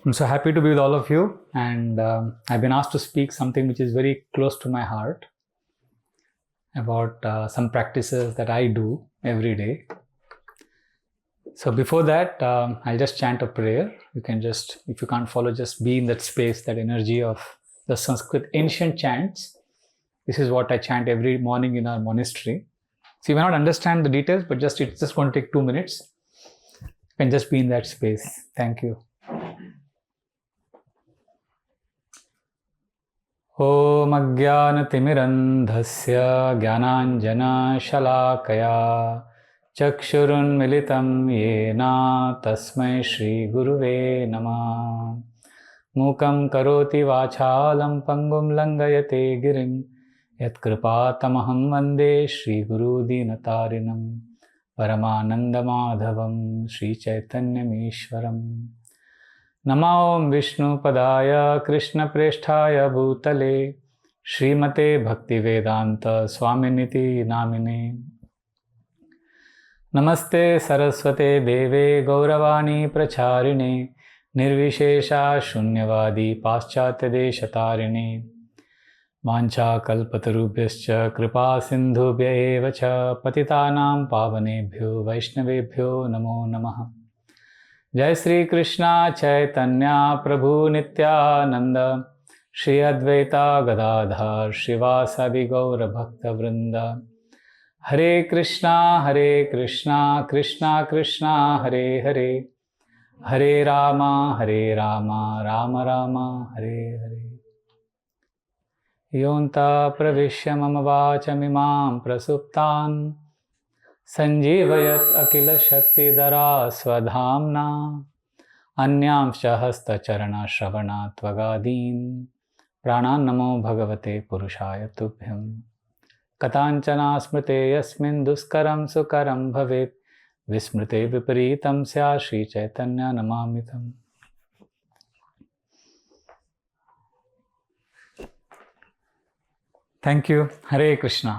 I'm so happy to be with all of you, and I've been asked to speak something which is very close to my heart about some practices that I do every day. So before that, I'll just chant a prayer. You can just, if you can't follow, just be in that space, that energy of the Sanskrit ancient chants. This is what I chant every morning in our monastery. So you may not understand the details, but it's just going to take 2 minutes. You can just be in that space. Thank you. ॐ अज्ञानतिमिरन्धस्य ज्ञानाञ्जनशलाकया चक्षुरुन्मिलितं येन तस्मै श्रीगुरुवे नमः। मूकं करोति वाचालं पङ्गुं लङ्घयते गिरिं यत्कृपातमहं वन्दे श्रीगुरुदीनतारिणं परमानन्दमाधवं श्रीचैतन्यमीश्वरम्। नमो विष्णुपदाय कृष्णप्रेष्ठाय भूतले श्रीमते भक्तिवेदांत स्वामिनिति नामिने। नमस्ते सरस्वते देवे गौरवाणी प्रचारिणे निर्विशेषा शून्यवादी पाश्चात्यदेशतारिणे। वाञ्छाकल्पतरुभ्यश्च कृपा सिन्धुभ्य एव च पतितानां पावनेभ्यो वैष्णवेभ्यो नमो नमः। जय श्री कृष्णा चैतन्य प्रभु नित्यानंद श्री अद्वैता गदाधर श्रीवासादि गौर भक्त वृंद। हरे कृष्णा कृष्णा कृष्णा हरे हरे, हरे राम राम राम हरे हरे। योऽन्ता प्रविश्य मम वाचमिमां प्रसुप्तान् संजीवयत् अखिलशक्तिधरा स्वधाम्ना अन्यांश्च हस्तचरणश्रवणात्वगादीन् प्राणान् नमो भगवते पुरुषाय तुभ्यं। कथाञ्चना स्मृते यस्मिन् दुष्करं सुकरं भवेत् विस्मृते विपरीतं स्यात् Sri Chaitanya नमामितम्। Thank you. Hare Krishna.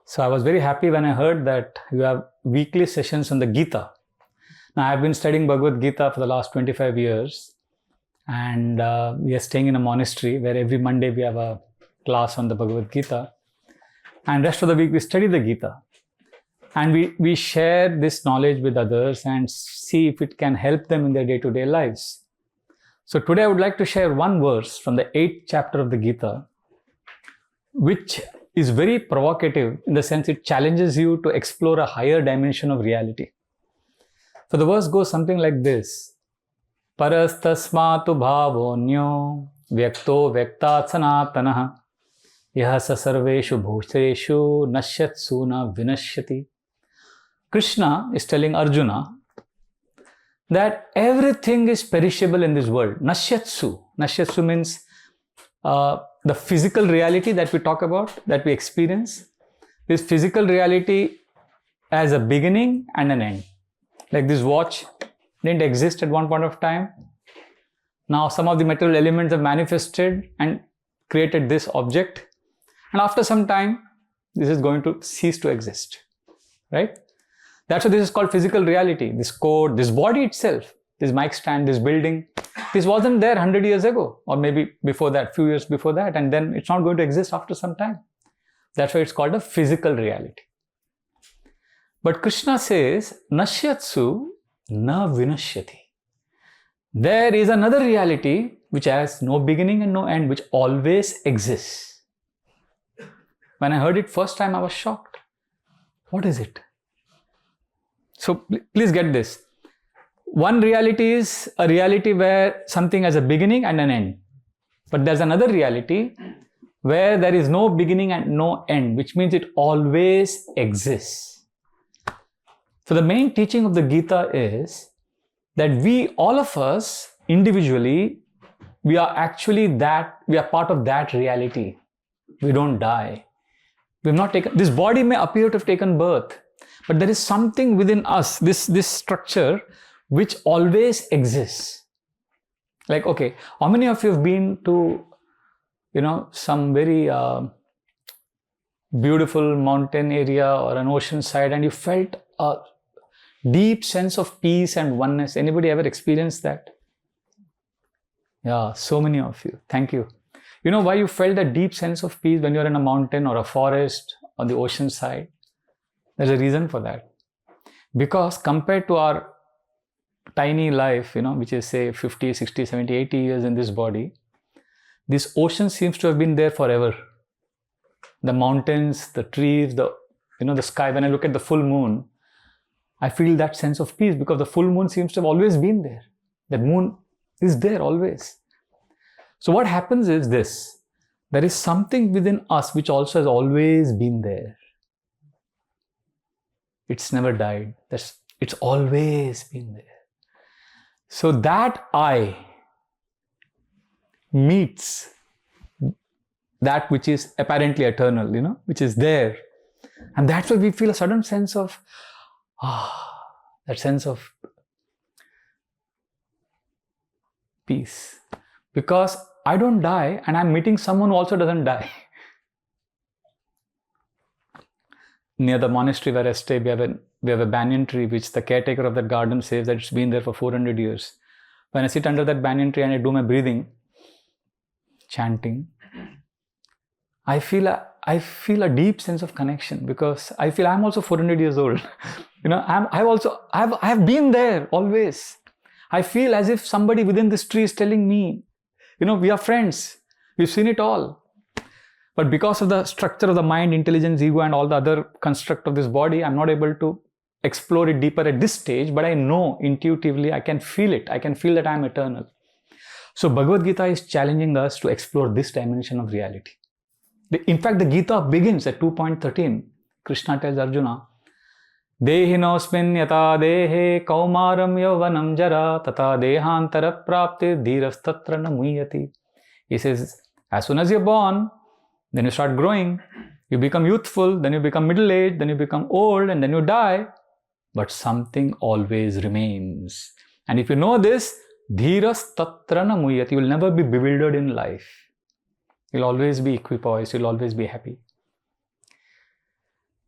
So I was very happy when I heard that you have weekly sessions on the Gita. Now I have been studying Bhagavad Gita for the last 25 years, and we are staying in a monastery where every Monday we have a class on the Bhagavad Gita, and rest of the week we study the Gita, and we share this knowledge with others and see if it can help them in their day-to-day lives. So today I would like to share one verse from the 8th chapter of the Gita, which is very provocative in the sense it challenges you to explore a higher dimension of reality. So the verse goes something like this: Parastasmatu bhavonyo vyakto vyaktat sanatanaha yaha sa sarveshu bhuteshu nashyatsu na vinashyati. Krishna is telling Arjuna that everything is perishable in this world. Nashyatsu. Nashyatsu means the physical reality that we talk about, that we experience. This physical reality has a beginning and an end. Like this watch didn't exist at one point of time. Now some of the material elements have manifested and created this object. And after some time, this is going to cease to exist. Right? That's why this is called physical reality. This code, this body itself, this mic stand, this building, this wasn't there 100 years ago, or maybe before that, few years before that, and then it's not going to exist after some time. That's why it's called a physical reality. But Krishna says, Nashyatsu na vinashyati. There is another reality which has no beginning and no end, which always exists. When I heard it first time, I was shocked. What is it? So please get this. One reality is a reality where something has a beginning and an end. But there's another reality where there is no beginning and no end, which means it always exists. So the main teaching of the Gita is that we, all of us, individually, we are part of that reality. We don't die. We have not taken, this body may appear to have taken birth, but there is something within us, this structure, which always exists. Like, okay, how many of you have been to, some very beautiful mountain area or an ocean side, and you felt a deep sense of peace and oneness? Anybody ever experienced that? Yeah, so many of you. Thank you. You know why you felt that deep sense of peace when you're in a mountain or a forest on the ocean side? There's a reason for that. Because compared to our tiny life, which is say 50, 60, 70, 80 years in this body, this ocean seems to have been there forever. The mountains, the trees, the sky. When I look at the full moon, I feel that sense of peace because the full moon seems to have always been there. That moon is there always. So what happens is this. There is something within us which also has always been there. It's never died. It's always been there. So that I meets that which is apparently eternal, which is there. And that's why we feel a sudden sense of, that sense of peace. Because I don't die and I'm meeting someone who also doesn't die. Near the monastery where I stay, we have a banyan tree which the caretaker of that garden says that it's been there for 400 years. When I sit under that banyan tree and I do my breathing, chanting, I feel a deep sense of connection because I feel I'm also 400 years old. I have been there always. I feel as if somebody within this tree is telling me, we are friends. We've seen it all. But because of the structure of the mind, intelligence, ego, and all the other construct of this body, I'm not able to explore it deeper at this stage, but I know intuitively, I can feel it. I can feel that I'm eternal. So Bhagavad Gita is challenging us to explore this dimension of reality. In fact, the Gita begins at 2.13. Krishna tells Arjuna, Dehinosmin yata dehe kaumaram yauvanam jara tata dehantara prapti dhirastatra na muyati. He says, as soon as you're born, then you start growing, you become youthful, then you become middle-aged, then you become old, and then you die. But something always remains. And if you know this, dhiras tatra na muyati, you will never be bewildered in life. You'll always be equipoised, you'll always be happy.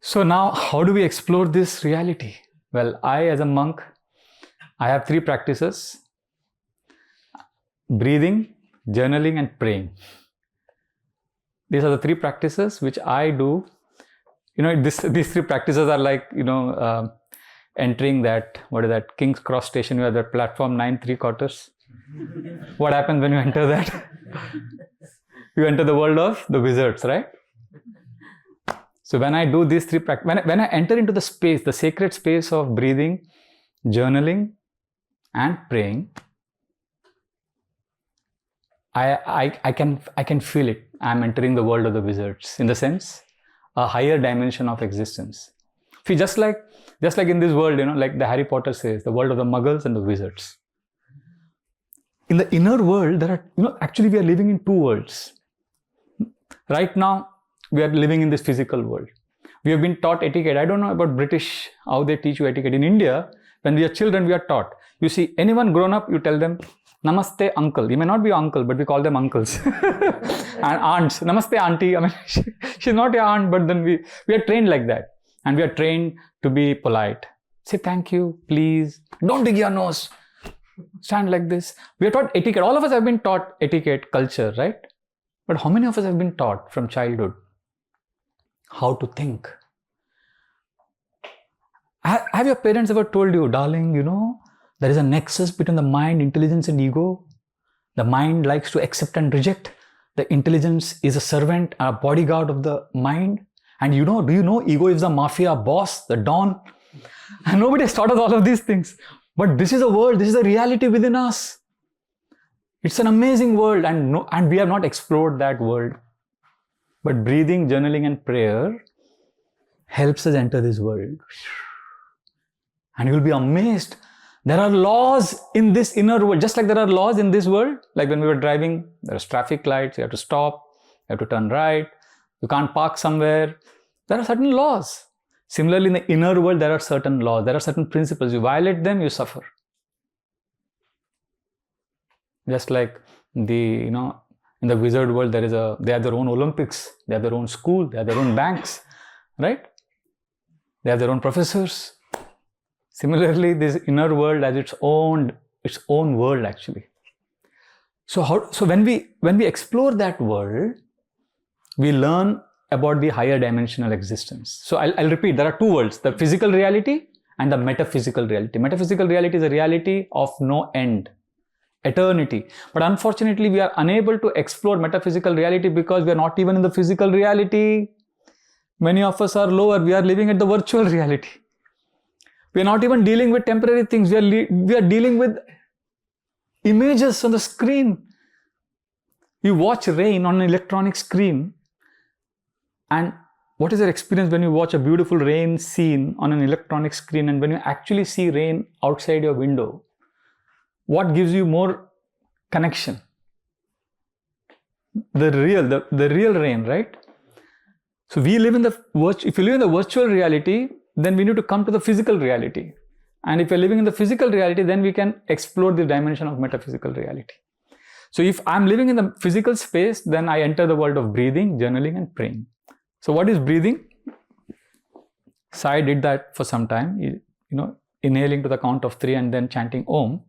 So now, how do we explore this reality? Well, I as a monk, I have 3 practices. Breathing, journaling and praying. These are the 3 practices which I do. These 3 practices are like, entering that, King's Cross station, you have that platform 9 3/4. What happens when you enter that? You enter the world of the wizards, right? So when I do these 3 practices, when I enter into the space, the sacred space of breathing, journaling and praying, I can feel it. I'm entering the world of the wizards, in the sense, a higher dimension of existence. See, just like in this world, like the Harry Potter says, the world of the muggles and the wizards. In the inner world, there are, actually we are living in 2 worlds. Right now, we are living in this physical world. We have been taught etiquette. I don't know about British, how they teach you etiquette. In India, when we are children, we are taught. You see, anyone grown up, you tell them, Namaste, uncle. You may not be uncle, but we call them uncles. And aunts. Namaste, auntie. I mean, she's not your aunt, but then we are trained like that. And we are trained to be polite. Say thank you, please. Don't dig your nose. Stand like this. We are taught etiquette. All of us have been taught etiquette, culture, right? But how many of us have been taught from childhood how to think? Have your parents ever told you, darling, there is a nexus between the mind, intelligence and ego. The mind likes to accept and reject. The intelligence is a servant, a bodyguard of the mind. And do you know ego is the mafia boss, the don? And nobody has taught us all of these things. But this is a world, this is a reality within us. It's an amazing world and we have not explored that world. But breathing, journaling and prayer helps us enter this world. And you'll be amazed. There are laws in this inner world, just like there are laws in this world. Like when we were driving, there's traffic lights, you have to stop, you have to turn right, you can't park somewhere. There are certain laws. Similarly, in the inner world, there are certain laws, there are certain principles. You violate them, you suffer. Just like in the wizard world, they have their own Olympics, they have their own school, they have their own banks, right? They have their own professors. Similarly, this inner world has its own world actually. So when we explore that world, we learn about the higher dimensional existence. So I'll repeat, there are two worlds, the physical reality and the metaphysical reality. Metaphysical reality is a reality of no end, eternity. But unfortunately, we are unable to explore metaphysical reality because we are not even in the physical reality. Many of us are lower. We are living at the virtual reality. We are not even dealing with temporary things. We are dealing with images on the screen. You watch rain on an electronic screen, and what is your experience when you watch a beautiful rain scene on an electronic screen, and when you actually see rain outside your window? What gives you more connection? The real rain, right? So we live in if you live in the virtual reality, then we need to come to the physical reality. And if you're living in the physical reality, then we can explore the dimension of metaphysical reality. So if I'm living in the physical space, then I enter the world of breathing, journaling, and praying. So what is breathing? Sai did that for some time, inhaling to the count of 3 and then chanting Om.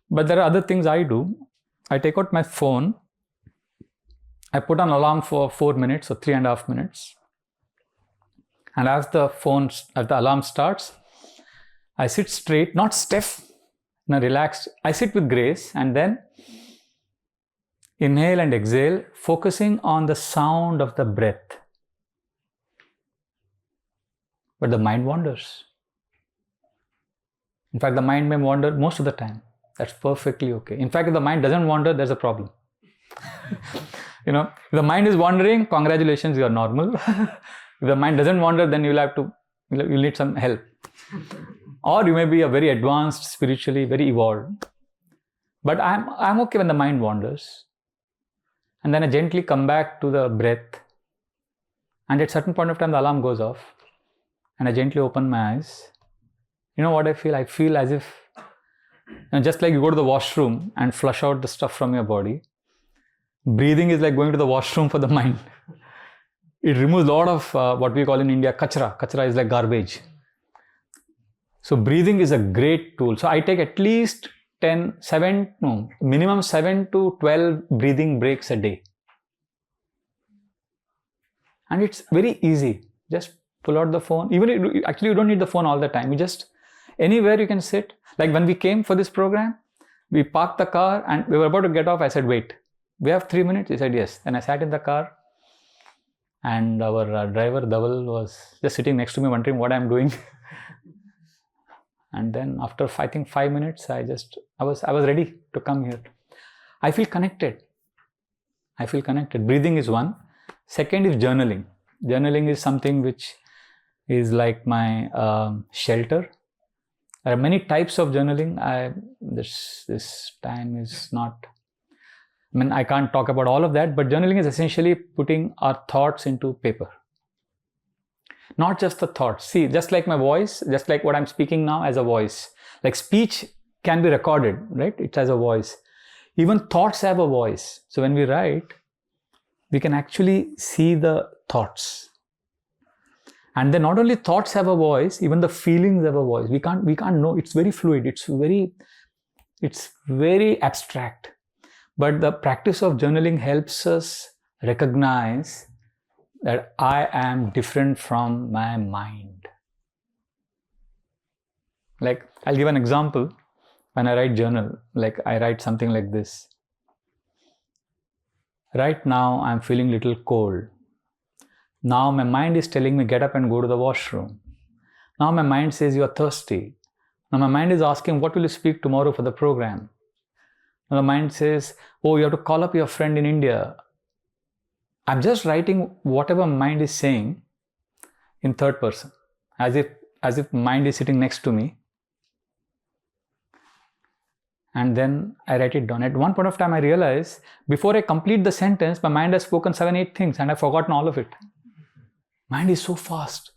But there are other things I do. I take out my phone. I put an alarm for 4 minutes or 3.5 minutes. And as the alarm starts, I sit straight, not stiff, relaxed. I sit with grace and then inhale and exhale, focusing on the sound of the breath. But the mind wanders. In fact, the mind may wander most of the time. That's perfectly okay. In fact, if the mind doesn't wander, there's a problem. If the mind is wandering, congratulations, you are normal. If the mind doesn't wander, then you'll need some help. Or you may be a very advanced, spiritually, very evolved. But I'm okay when the mind wanders. And then I gently come back to the breath. And at a certain point of time, the alarm goes off. And I gently open my eyes. You know what I feel? I feel as if, just like you go to the washroom and flush out the stuff from your body, breathing is like going to the washroom for the mind. It removes a lot of what we call in India kachra. Kachra is like garbage. So breathing is a great tool. So I take at least minimum 7 to 12 breathing breaks a day. And it's very easy. Just pull out the phone. Actually, you don't need the phone all the time. You just, anywhere you can sit. Like when we came for this program, we parked the car and we were about to get off. I said, wait, we have 3 minutes? He said, yes. Then I sat in the car and our driver, Dhaval, was just sitting next to me wondering what I'm doing. And then after, I think 5 minutes, I was ready to come here. I feel connected. Breathing is one. Second is journaling. Journaling is something which is like my shelter. There are many types of journaling. This time is not, I can't talk about all of that, but journaling is essentially putting our thoughts into paper. Not just the thoughts. See, just like my voice, just like what I'm speaking now as a voice. Like speech can be recorded, right? It has a voice. Even thoughts have a voice. So when we write, we can actually see the thoughts. And then not only thoughts have a voice, even the feelings have a voice. We can't know. It's very fluid. It's very abstract. But the practice of journaling helps us recognize that I am different from my mind. Like, I'll give an example. When I write journal, like I write something like this. Right now, I'm feeling a little cold. Now my mind is telling me, get up and go to the washroom. Now my mind says, you are thirsty. Now my mind is asking, what will you speak tomorrow for the program? Now the mind says, oh, you have to call up your friend in India. I'm just writing whatever mind is saying in third person, as if mind is sitting next to me. And then I write it down. At one point of time, I realize, before I complete the sentence, my mind has spoken 7-8 things and I've forgotten all of it. Mind is so fast.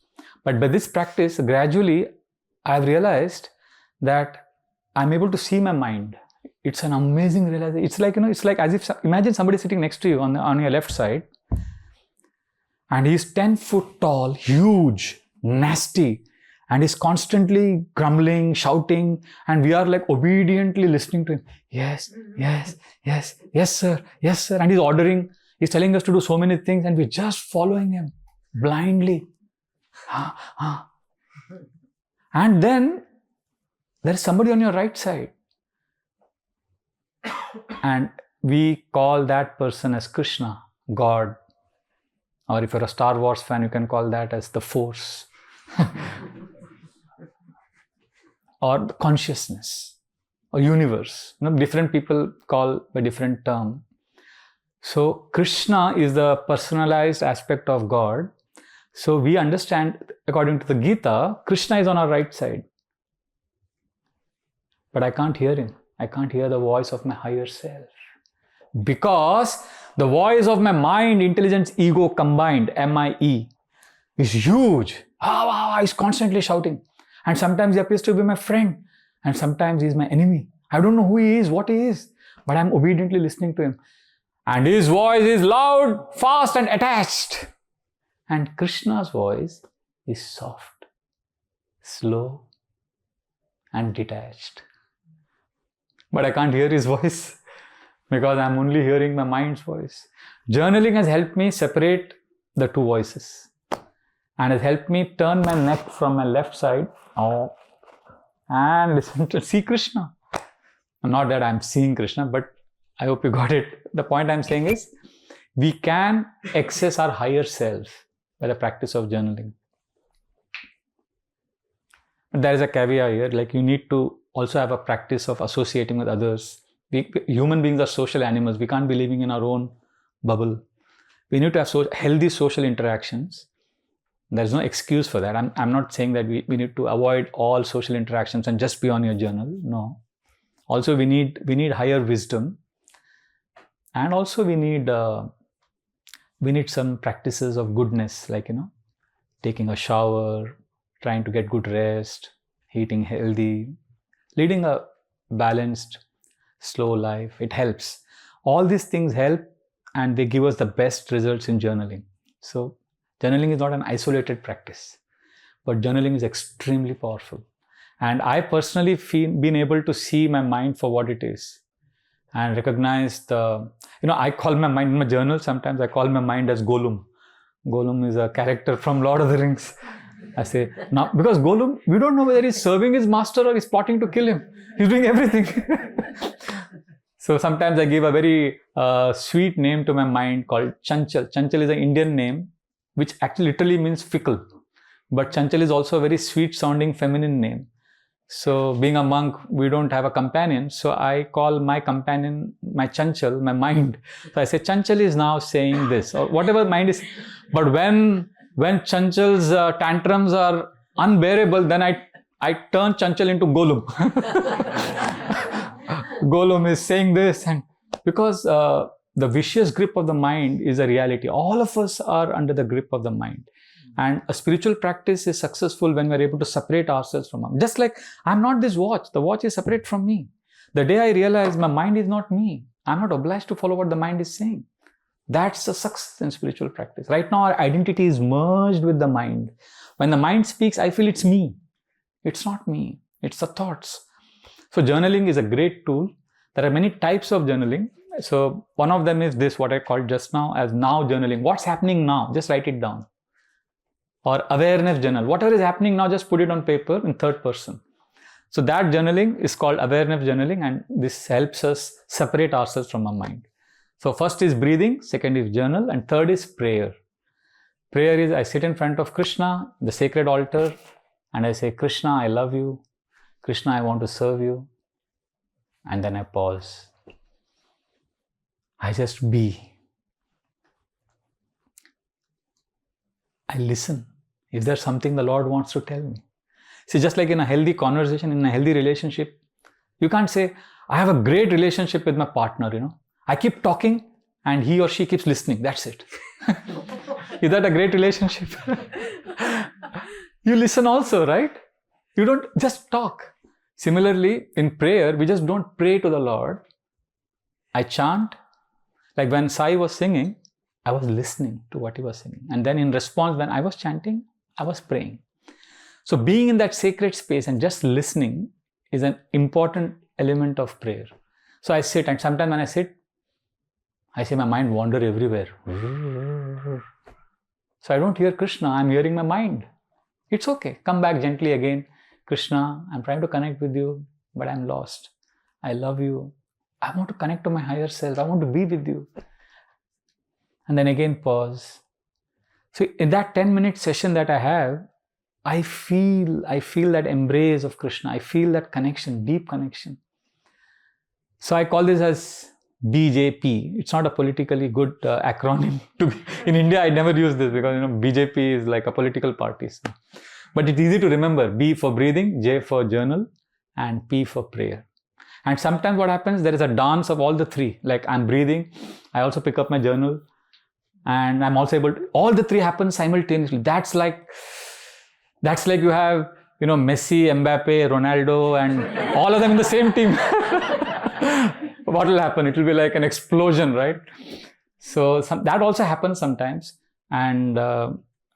But by this practice, gradually, I've realized that I'm able to see my mind. It's an amazing realization. It's like as if, imagine somebody sitting next to you on your left side, and he's 10 foot tall, huge, nasty, and he's constantly grumbling, shouting, and we are like obediently listening to him. Yes, yes, yes, yes, sir, yes, sir. And he's ordering, he's telling us to do so many things, and we're just following him blindly. And then there is somebody on your right side, and we call that person as Krishna, God. Or if you're a Star Wars fan, you can call that as the Force. Or the consciousness, or universe. Different people call by different term. So Krishna is the personalized aspect of God. So we understand, according to the Gita, Krishna is on our right side. But I can't hear him. I can't hear the voice of my higher self. Because the voice of my mind, intelligence, ego combined, M-I-E, is huge. He's constantly shouting. And sometimes he appears to be my friend. And sometimes he's my enemy. I don't know who he is, what he is. But I'm obediently listening to him. And his voice is loud, fast and attached. And Krishna's voice is soft, slow and detached. But I can't hear his voice because I'm only hearing my mind's voice. Journaling has helped me separate the two voices and has helped me turn my neck from my left side and listen to see Krishna. Not that I'm seeing Krishna, but I hope you got it. The point I'm saying is we can access our higher self by the practice of journaling. But there is a caveat here, like you need to also have a practice of associating with others. Human beings are social animals. We can't be living in our own bubble. We need to have healthy social interactions. There's no excuse for that. I'm not saying that we need to avoid all social interactions and just be on your journal. No. Also, we need higher wisdom. And also we need some practices of goodness, like, taking a shower, trying to get good rest, eating healthy, leading a balanced, slow life. It helps. All these things help and they give us the best results in journaling. So journaling is not an isolated practice, but journaling is extremely powerful. And I personally been able to see my mind for what it is and recognize I call my mind in my journal, sometimes I call my mind as Gollum. Gollum is a character from Lord of the Rings. I say, now, because Gollum, we don't know whether he's serving his master or he's plotting to kill him. He's doing everything. So sometimes I give a very sweet name to my mind called Chanchal. Chanchal is an Indian name, which actually literally means fickle. But Chanchal is also a very sweet sounding feminine name. So being a monk, we don't have a companion. So I call my companion, my Chanchal, my mind. So I say, Chanchal is now saying this, or whatever mind is. But when Chanchal's tantrums are unbearable, then I turn Chanchal into Gollum. Gollum is saying this, and because the vicious grip of the mind is a reality. All of us are under the grip of the mind. And a spiritual practice is successful when we're able to separate ourselves from them. Just like I'm not this watch, the watch is separate from me. The day I realize my mind is not me, I'm not obliged to follow what the mind is saying. That's a success in spiritual practice. Right now, our identity is merged with the mind. When the mind speaks, I feel it's me. It's not me. It's the thoughts. So journaling is a great tool. There are many types of journaling. So one of them is this, what I called just now as now journaling. What's happening now? Just write it down. Or awareness journal. Whatever is happening now, just put it on paper in third person. So that journaling is called awareness journaling, and this helps us separate ourselves from our mind. So first is breathing, second is journal, and third is prayer. Prayer is I sit in front of Krishna, the sacred altar, and I say, Krishna, I love you. Krishna, I want to serve you. And then I pause. I just be. I listen. If there's something the Lord wants to tell me. See, just like in a healthy conversation, in a healthy relationship, you can't say, I have a great relationship with my partner, I keep talking and he or she keeps listening. That's it. Is that a great relationship? You listen also, right? You don't just talk. Similarly, in prayer, we just don't pray to the Lord. I chant. Like when Sai was singing, I was listening to what he was singing. And then in response, when I was chanting, I was praying. So being in that sacred space and just listening is an important element of prayer. So I sit, and sometimes when I sit, I see my mind wander everywhere. So I don't hear Krishna, I'm hearing my mind. It's okay. Come back gently again. Krishna, I'm trying to connect with you, but I'm lost. I love you. I want to connect to my higher self. I want to be with you. And then again pause. So in that 10-minute session that I have, I feel that embrace of Krishna. I feel that connection, deep connection. So I call this as BJP. It's not a politically good acronym to be. In India, I never use this because BJP is like a political party. So. But it's easy to remember. B for breathing, J for journal, and P for prayer. And sometimes what happens, there is a dance of all the three. Like I'm breathing, I also pick up my journal, and I'm also able to, all the three happen simultaneously. That's like you have, Messi, Mbappe, Ronaldo, and all of them in the same team. What will happen? It will be like an explosion, right? So that also happens sometimes, and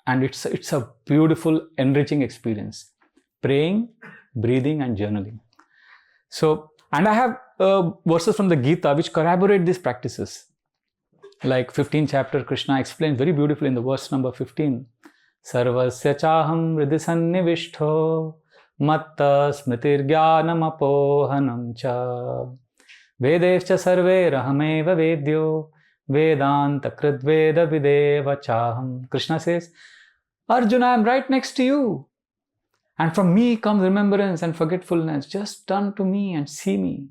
it's a beautiful, enriching experience. Praying, breathing, and journaling. So, and I have verses from the Gita which corroborate these practices. Like 15th chapter, Krishna explains very beautifully in the verse number 15. Sarvasya chaham hridisannivishto matta smritir jnanam apohanam cha vedescha sarve rahameva vedyo vedanta kridveda videva chaham. Krishna says, Arjuna, I am right next to you. And from me comes remembrance and forgetfulness. Just turn to me and see me.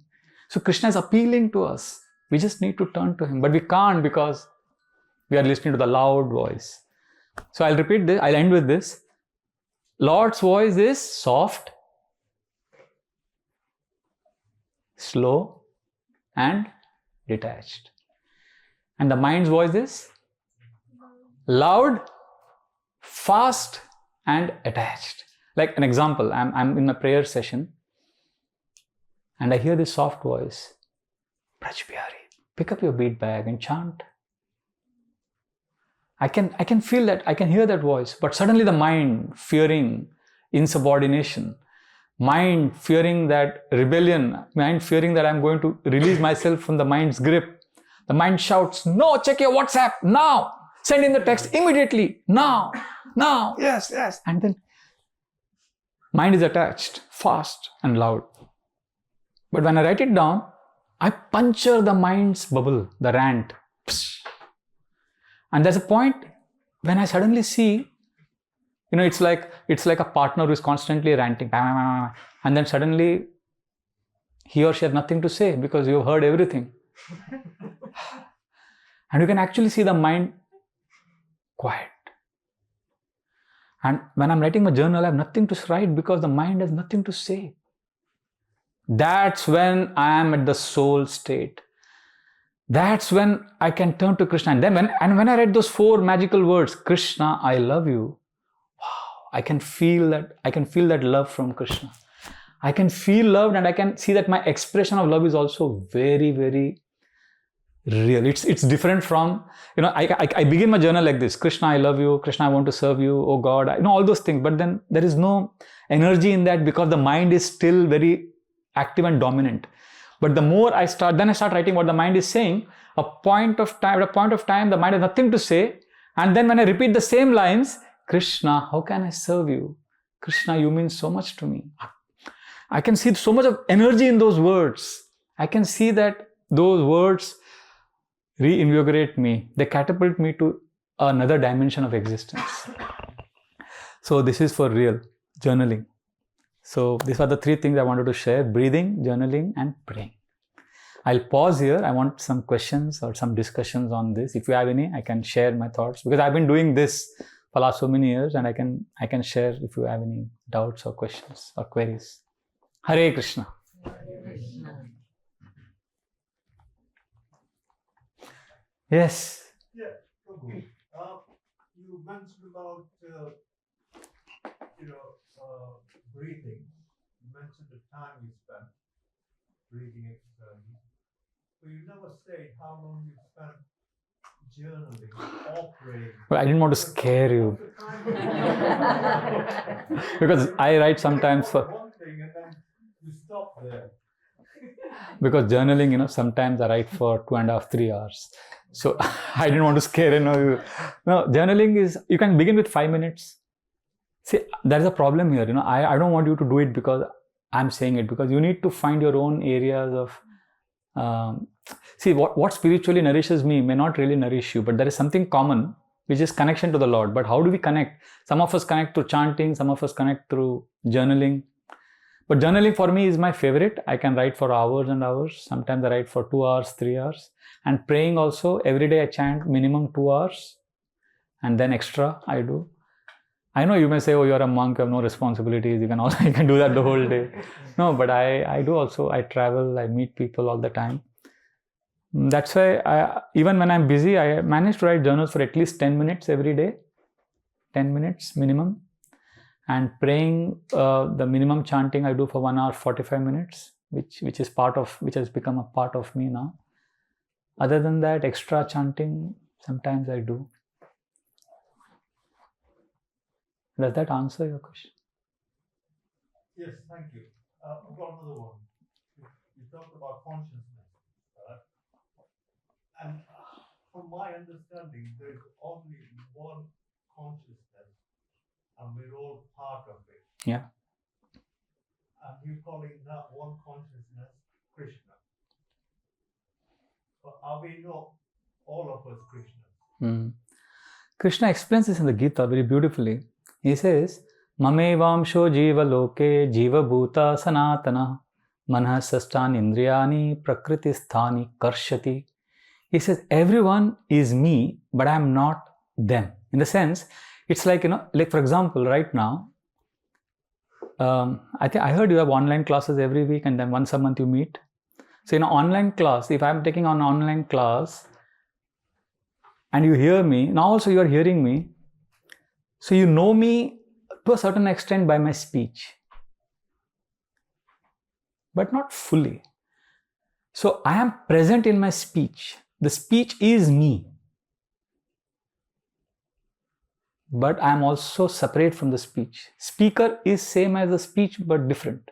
So Krishna is appealing to us. We just need to turn to him. But we can't because we are listening to the loud voice. So I'll repeat this. I'll end with this. Lord's voice is soft, slow, and detached. And the mind's voice is loud, fast, and attached. Like an example, I'm in my prayer session and I hear this soft voice. Vraja Bihari, pick up your bead bag and chant. I can feel that, I can hear that voice, but suddenly the mind fearing insubordination, mind fearing that rebellion, mind fearing that I'm going to release myself from the mind's grip. The mind shouts, no, check your WhatsApp now. Send in the text immediately. Now, yes. And then mind is attached, fast and loud. But when I write it down, I puncture the mind's bubble, the rant. And there's a point when I suddenly see, it's like a partner who is constantly ranting. And then suddenly he or she has nothing to say because you've heard everything. And you can actually see the mind quiet. And when I'm writing my journal, I have nothing to write because the mind has nothing to say. That's when I am at the soul state. That's when I can turn to Krishna. And then when I read those 4 magical words, Krishna, I love you. Wow, I can feel that love from Krishna. I can feel loved, and I can see that my expression of love is also very, very real. It's different from, I begin my journal like this. Krishna, I love you. Krishna, I want to serve you. Oh God, all those things. But then there is no energy in that because the mind is still very active and dominant. But the more I start writing what the mind is saying. At a point of time, the mind has nothing to say. And then when I repeat the same lines, Krishna, how can I serve you? Krishna, you mean so much to me. I can see so much of energy in those words. I can see that those words reinvigorate me. They catapult me to another dimension of existence. So this is for real, journaling. So these are the 3 things I wanted to share: breathing, journaling, and praying. I'll pause here. I want some questions or some discussions on this. If you have any, I can share my thoughts because I've been doing this for last so many years, and I can share if you have any doubts or questions or queries. Hare Krishna. Hare Krishna. Yes. Yeah, Prabhu. You mentioned about breathing. You mentioned the time you spent breathing exercises, but you never say how long you spent journaling or praying? But I didn't want to scare you. Because I write sometimes for... One thing and then you stop there. Because journaling, sometimes I write for 2.5, 3 hours. So I didn't want to scare you. No, journaling is, you can begin with 5 minutes. See, there is a problem here. I don't want you to do it because I'm saying it, because you need to find your own areas of... see, what spiritually nourishes me may not really nourish you, but there is something common, which is connection to the Lord. But how do we connect? Some of us connect through chanting, some of us connect through journaling. But journaling for me is my favorite. I can write for hours and hours. Sometimes I write for 2 hours, 3 hours. And praying also, every day I chant minimum 2 hours. And then extra I do. I know you may say, oh, you're a monk, you have no responsibilities. You can do that the whole day. No, but I do also. I travel, I meet people all the time. That's why even when I'm busy, I manage to write journals for at least 10 minutes every day. 10 minutes minimum. And praying, the minimum chanting I do for 1 hour 45 minutes, which has become a part of me now. Other than that, extra chanting sometimes I do. Does that answer your question? Yes, thank you. I've got another one. You talked about consciousness, right? And from my understanding, there's only one consciousness, and we're all part of it. Yeah. And you're calling that one consciousness Krishna. But are we not all of us Krishna? Krishna explains this in the Gita very beautifully. He says, Mamevamsho jiva loke jiva bhuta sanatana manah sastani indriyani prakriti sthani karshati. He says, everyone is me, but I am not them. In the sense, it's like, like for example, right now, I heard you have online classes every week and then once a month you meet. So in an online class, if I'm taking an online class and you hear me, now also you are hearing me. So you know me to a certain extent by my speech, but not fully. So I am present in my speech. The speech is me. But I am also separate from the speech. Speaker is same as the speech, but different.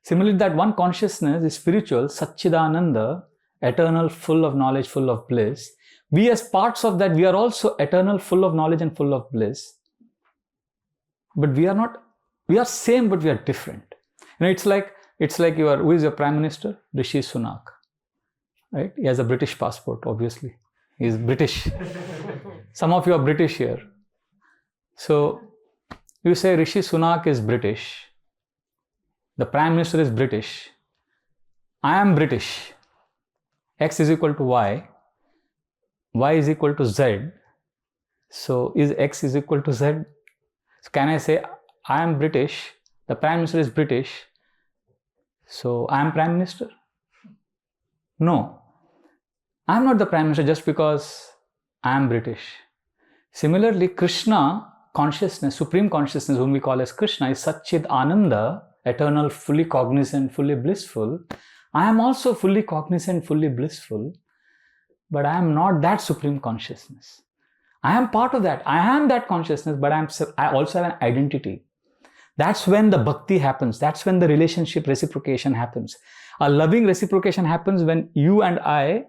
Similarly, that one consciousness is spiritual, Satchidananda, eternal, full of knowledge, full of bliss. We as parts of that, we are also eternal, full of knowledge and full of bliss. But we are not, we are same, but we are different. It's like who is your Prime Minister? Rishi Sunak. Right? He has a British passport, obviously. He is British. Some of you are British here. So, you say Rishi Sunak is British. The Prime Minister is British. I am British. X is equal to Y. Y is equal to Z. So, is X is equal to Z? So, can I say I am British, the Prime Minister is British, so I am Prime Minister? No. I am not the Prime Minister just because I am British. Similarly, Krishna consciousness, supreme consciousness, whom we call as Krishna, is Satchid Ananda, eternal, fully cognizant, fully blissful. I am also fully cognizant, fully blissful, but I am not that supreme consciousness. I am part of that. I am that consciousness, but I also have an identity. That's when the bhakti happens. That's when the relationship reciprocation happens. A loving reciprocation happens when you and I,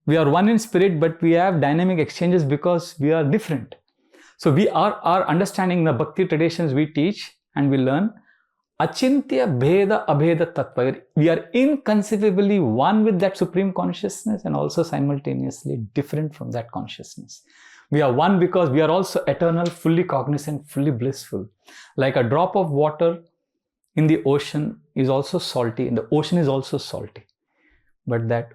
we are one in spirit, but we have dynamic exchanges because we are different. So we are understanding the bhakti traditions we teach and we learn. Achintya bheda abheda tattva. We are inconceivably one with that supreme consciousness and also simultaneously different from that consciousness. We are one because we are also eternal, fully cognizant, fully blissful. Like a drop of water in the ocean is also salty, and the ocean is also salty. But that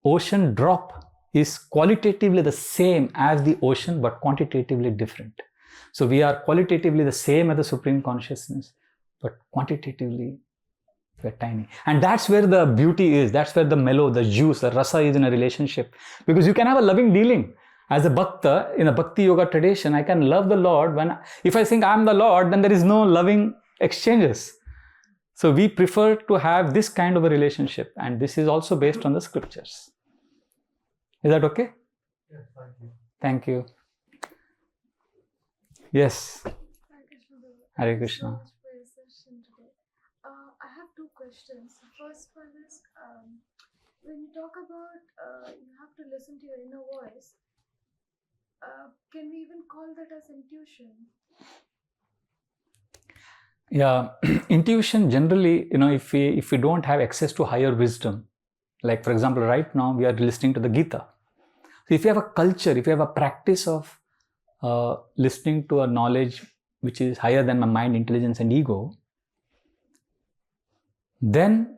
ocean drop is qualitatively the same as the ocean, but quantitatively different. So we are qualitatively the same as the supreme consciousness, but quantitatively we're tiny. And that's where the beauty is. That's where the mellow, the juice, the rasa is in a relationship. Because you can have a loving dealing. As a bhakta, in a bhakti yoga tradition, I can love the Lord. If I think I'm the Lord, then there is no loving exchanges. So we prefer to have this kind of a relationship. And this is also based on the scriptures. Is that okay? Yes, thank you. Thank you. Yes. Hare Thank you so Krishna. much for your session today. I have two questions. The first one is when you talk about you have to listen to your inner voice, can we even call that as intuition? Yeah, intuition generally, if we don't have access to higher wisdom, like for example, right now we are listening to the Gita. So if you have a culture, if you have a practice of listening to a knowledge which is higher than my mind, intelligence, and ego, then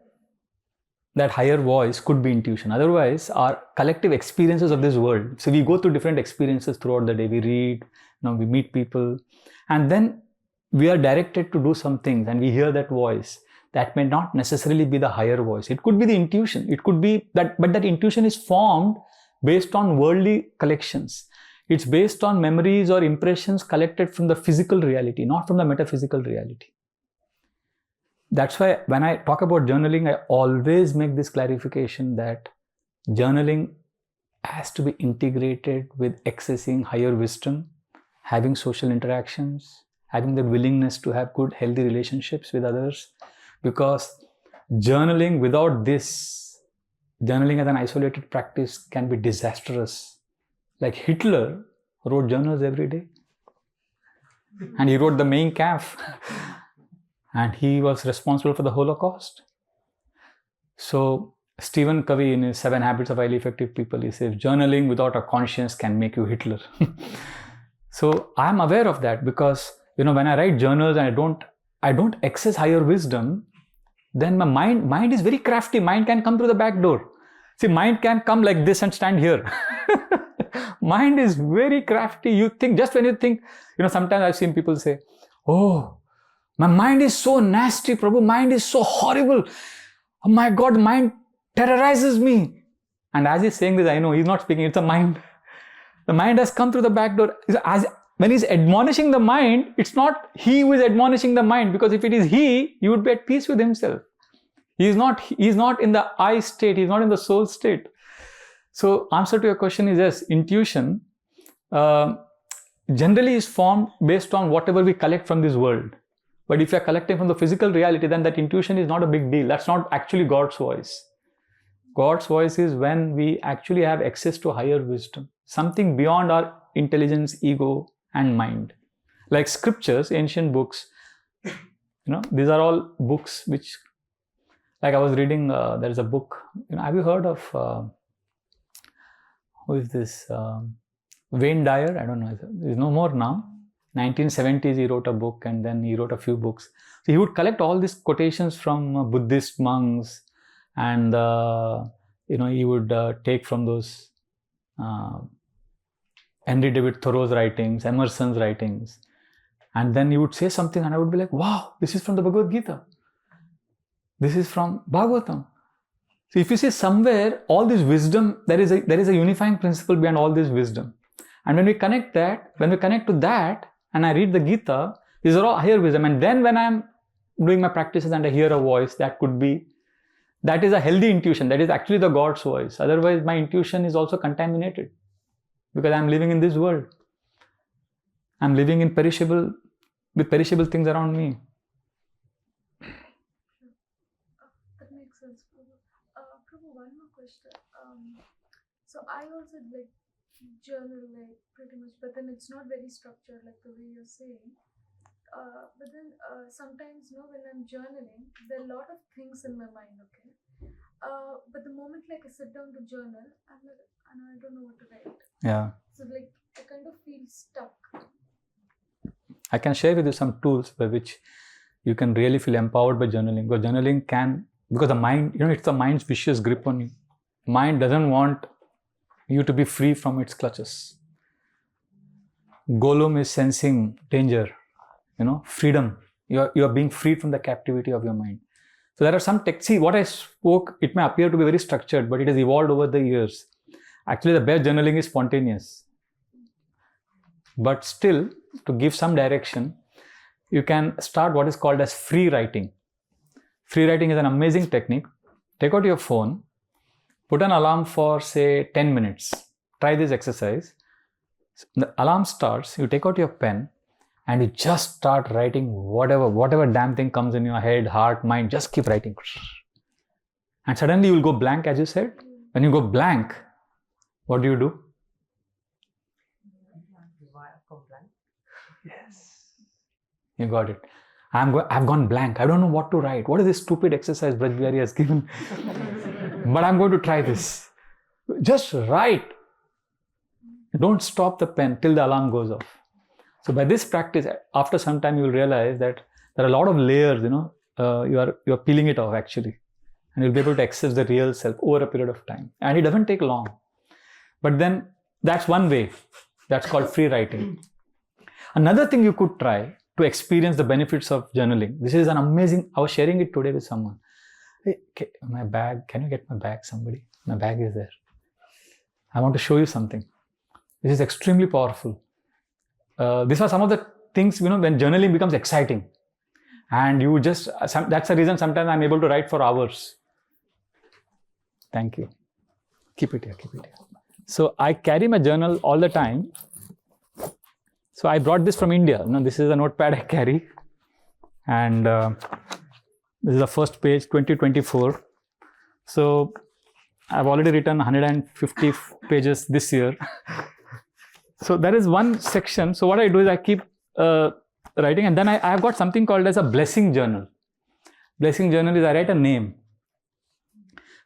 that higher voice could be intuition. Otherwise, our collective experiences of this world. So we go through different experiences throughout the day. We read, we meet people, and then we are directed to do some things, and we hear that voice. That may not necessarily be the higher voice. It could be the intuition. It could be that, but that intuition is formed based on worldly collections. It's based on memories or impressions collected from the physical reality, not from the metaphysical reality. That's why when I talk about journaling, I always make this clarification that journaling has to be integrated with accessing higher wisdom, having social interactions, having the willingness to have good, healthy relationships with others. Because journaling without this, journaling as an isolated practice can be disastrous. Like Hitler wrote journals every day. And he wrote the Mein Kampf. And he was responsible for the Holocaust. So Stephen Covey, in his 7 Habits of Highly Effective People, he says, journaling without a conscience can make you Hitler. So I'm aware of that because, when I write journals and I don't access higher wisdom, then my mind is very crafty. Mind can come through the back door. See, mind can come like this and stand here. Mind is very crafty. You think, just when you think, sometimes I've seen people say, oh, my mind is so nasty, Prabhu. Mind is so horrible. Oh my God, mind terrorizes me. And as he's saying this, I know he's not speaking, it's a mind. The mind has come through the back door. When he's admonishing the mind, it's not he who is admonishing the mind, because if it is he would be at peace with himself. He's not in the I state, he's not in the soul state. So answer to your question is yes, intuition generally is formed based on whatever we collect from this world. But if you are collecting from the physical reality, then that intuition is not a big deal. That's not actually God's voice. God's voice is when we actually have access to higher wisdom, something beyond our intelligence, ego, and mind. Like scriptures, ancient books, these are all books which, like I was reading, there is a book, have you heard of, who is this, Wayne Dyer? I don't know, he's no more now. 1970s, he wrote a book, and then he wrote a few books. So he would collect all these quotations from Buddhist monks, and he would take from those Henry David Thoreau's writings, Emerson's writings, and then he would say something, and I would be like, "Wow, this is from the Bhagavad Gita. This is from Bhagavatam." So if you see somewhere all this wisdom, there is a unifying principle behind all this wisdom, and when we connect to that. And I read the Gita, these are all higher wisdom. And then when I'm doing my practices and I hear a voice, that is a healthy intuition. That is actually the God's voice. Otherwise, my intuition is also contaminated because I'm living in this world. I'm living in with perishable things around me. That makes sense, Prabhu. Prabhu, one more question. So I also journal pretty much, but then it's not very structured like the way you're saying. But then sometimes when I'm journaling, there are a lot of things in my mind, okay? But the moment I sit down to journal, I'm like, and I don't know what to write. Yeah. So I kind of feel stuck. I can share with you some tools by which you can really feel empowered by journaling. Because journaling because the mind, it's the mind's vicious grip on you. Mind doesn't want you to be free from its clutches. Gollum is sensing danger, freedom. You are being freed from the captivity of your mind. So there are some see, what I spoke, it may appear to be very structured, but it has evolved over the years. Actually, the best journaling is spontaneous. But still, to give some direction, you can start what is called as free writing. Free writing is an amazing technique. Take out your phone, put an alarm for say 10 minutes. try this exercise. The alarm starts, you take out your pen and you just start writing whatever damn thing comes in your head, heart, mind, just keep writing. And suddenly you will go blank, as you said. When you go blank, what do you do? Yes. You got it. I've gone blank. I don't know what to write. What is this stupid exercise Vraja Bihari has given? But I'm going to try this. Just write. Don't stop the pen till the alarm goes off. So by this practice, after some time, you will realize that there are a lot of layers, you are peeling it off actually. And you'll be able to access the real self over a period of time. And it doesn't take long. But then that's one way. That's called free writing. Another thing you could try to experience the benefits of journaling. This is an amazing, I was sharing it today with someone. Hey, my bag, can you get my bag, somebody? My bag is there. I want to show you something. This is extremely powerful. These are some of the things, when journaling becomes exciting. And you just, that's the reason sometimes I'm able to write for hours. Thank you. Keep it here. So I carry my journal all the time. So I brought this from India. This is a notepad I carry. And this is the first page, 2024. So I've already written 150 pages this year. So there is one section. So what I do is I keep writing, and then I have got something called as a blessing journal. Blessing journal is I write a name.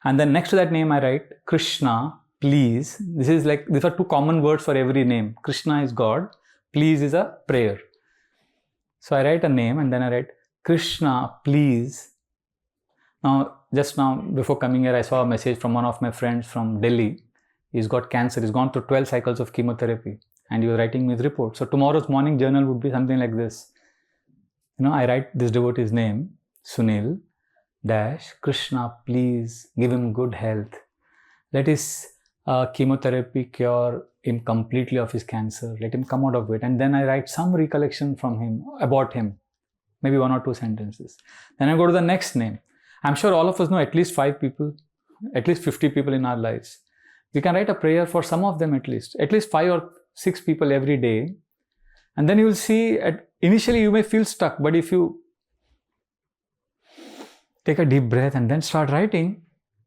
And then next to that name I write Krishna, please. These are two common words for every name. Krishna is God. Please is a prayer. So I write a name and then I write Krishna, please. Just now, before coming here, I saw a message from one of my friends from Delhi. He's got cancer. He's gone through 12 cycles of chemotherapy. And he was writing me his report. So tomorrow's morning journal would be something like this. I write this devotee's name, Sunil, Krishna, please give him good health. Let his chemotherapy cure him completely of his cancer. Let him come out of it. And then I write some recollection from him, about him. Maybe 1 or 2 sentences. Then I go to the next name. I'm sure all of us know at least 5 people, at least 50 people in our lives. We can write a prayer for some of them at least 5 or 6 people every day. And then you will see, initially you may feel stuck, but if you take a deep breath and then start writing,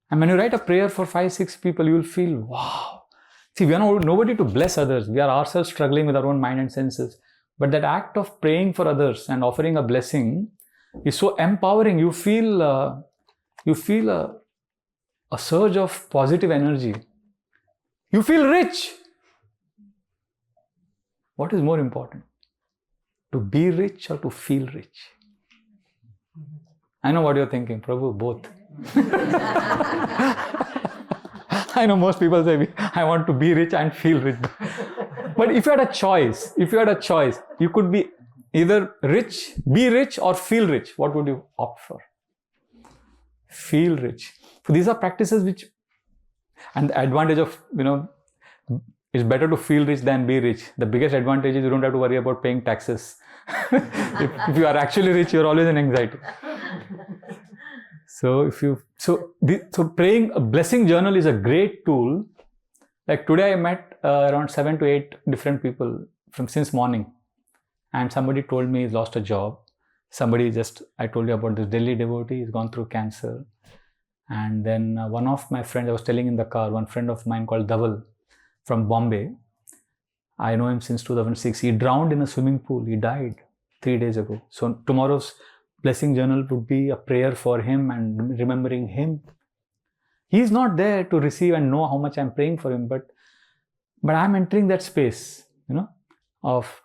and when you write a prayer for 5-6 people, you will feel, wow. See, we are nobody to bless others. We are ourselves struggling with our own mind and senses. But that act of praying for others and offering a blessing is so empowering. You feel a surge of positive energy. You feel rich. What is more important? To be rich or to feel rich? I know what you're thinking, Prabhu, both. I know most people say, I want to be rich and feel rich. But if you had a choice, you could be either rich, be rich or feel rich. What would you opt for? Feel rich. So these are practices which, and the advantage of, it's better to feel rich than be rich. The biggest advantage is you don't have to worry about paying taxes. if you are actually rich, you're always in anxiety. So praying a blessing journal is a great tool. Like today I met around 7 to 8 different people since morning. And somebody told me he's lost a job. I told you about this Delhi devotee, he's gone through cancer. And then one of my friends, I was telling in the car, one friend of mine called Dhaval from Bombay. I know him since 2006. He drowned in a swimming pool. He died 3 days ago. So tomorrow's blessing journal would be a prayer for him and remembering him. He's not there to receive and know how much I'm praying for him, but I'm entering that space, of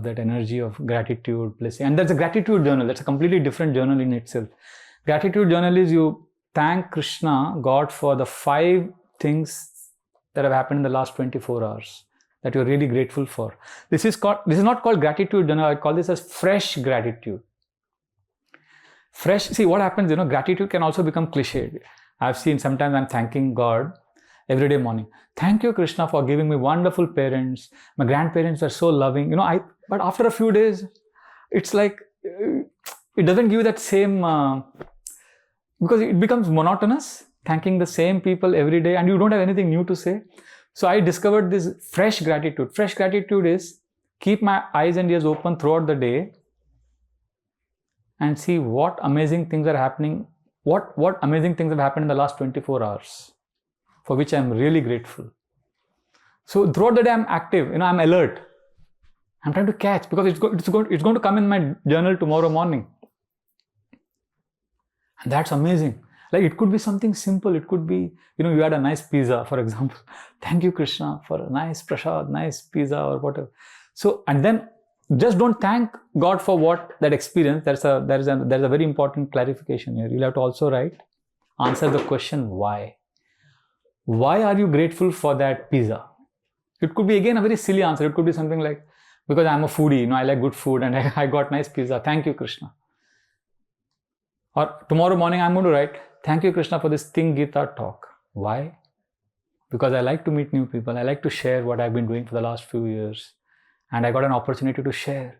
that energy of gratitude, blessing. And that's a gratitude journal. That's a completely different journal in itself. Gratitude journal is you thank Krishna, God, for the 5 things that have happened in the last 24 hours that you're really grateful for. This is not called gratitude journal. I call this as fresh gratitude. See what happens, gratitude can also become cliched. I've seen sometimes I'm thanking God every day morning. Thank you, Krishna, for giving me wonderful parents. My grandparents were so loving. But after a few days, it's like, it doesn't give you that same, because it becomes monotonous. thanking the same people every day and you don't have anything new to say. So I discovered this fresh gratitude. Fresh gratitude is keep my eyes and ears open throughout the day and see what amazing things are happening, what amazing things have happened in the last 24 hours, for which I'm really grateful. So throughout the day I'm active, I'm alert. I'm trying to catch because it's going to come in my journal tomorrow morning. And that's amazing. Like it could be something simple. It could be, you had a nice pizza, for example. Thank you, Krishna, for a nice prasad, nice pizza or whatever. So, and then just don't thank God for what that experience. There's a very important clarification here. You'll have to also answer the question why. Why are you grateful for that pizza? It could be again a very silly answer. It could be something like, because I'm a foodie, I like good food and I got nice pizza. Thank you, Krishna. Or tomorrow morning I'm going to write, thank you, Krishna, for this Think Gita talk. Why? Because I like to meet new people. I like to share what I've been doing for the last few years. And I got an opportunity to share.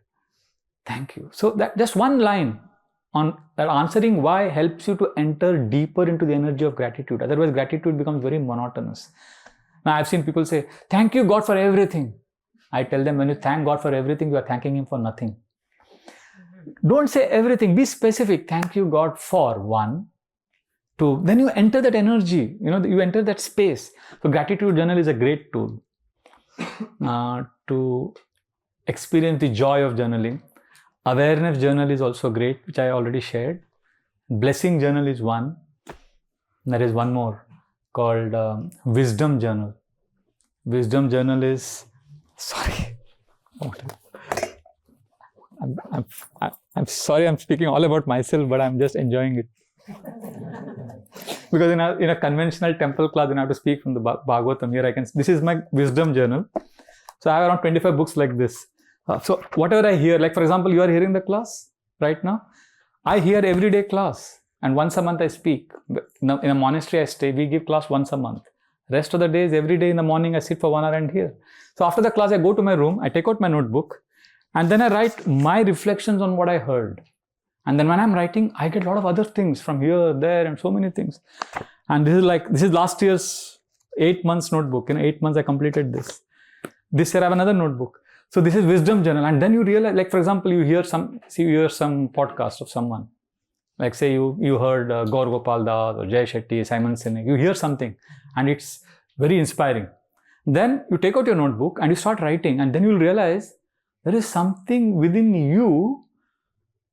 Thank you. So that just one line on that answering why helps you to enter deeper into the energy of gratitude. Otherwise, gratitude becomes very monotonous. Now, I've seen people say, thank you, God, for everything. I tell them, when you thank God for everything, you are thanking Him for nothing. Don't say everything. Be specific. Thank you, God, for 1, 2. Then you enter that energy. You enter that space. So gratitude journal is a great tool to experience the joy of journaling. Awareness journal is also great, which I already shared. Blessing journal is one. There is one more called wisdom journal. Wisdom journal is, sorry. I'm sorry I'm speaking all about myself, but I'm just enjoying it. Because in a conventional temple class, I have to speak from the Bhagavatam. Here this is my wisdom journal. So I have around 25 books like this. So whatever I hear, like for example, you are hearing the class right now. I hear everyday class and once a month I speak. In a monastery I stay, we give class once a month. Rest of the days, every day in the morning I sit for 1 hour and hear. So after the class I go to my room, I take out my notebook and then I write my reflections on what I heard. And then when I'm writing, I get a lot of other things from here, there and so many things. And this is last year's 8 months notebook. 8 months I completed this. This year I have another notebook. So this is wisdom journal. And then you realize, like for example, you hear some podcast of someone. Like say you heard Gaur Gopal Das or Jay Shetty, Simon Sinek. You hear something and it's very inspiring. Then you take out your notebook and you start writing and then you'll realize there is something within you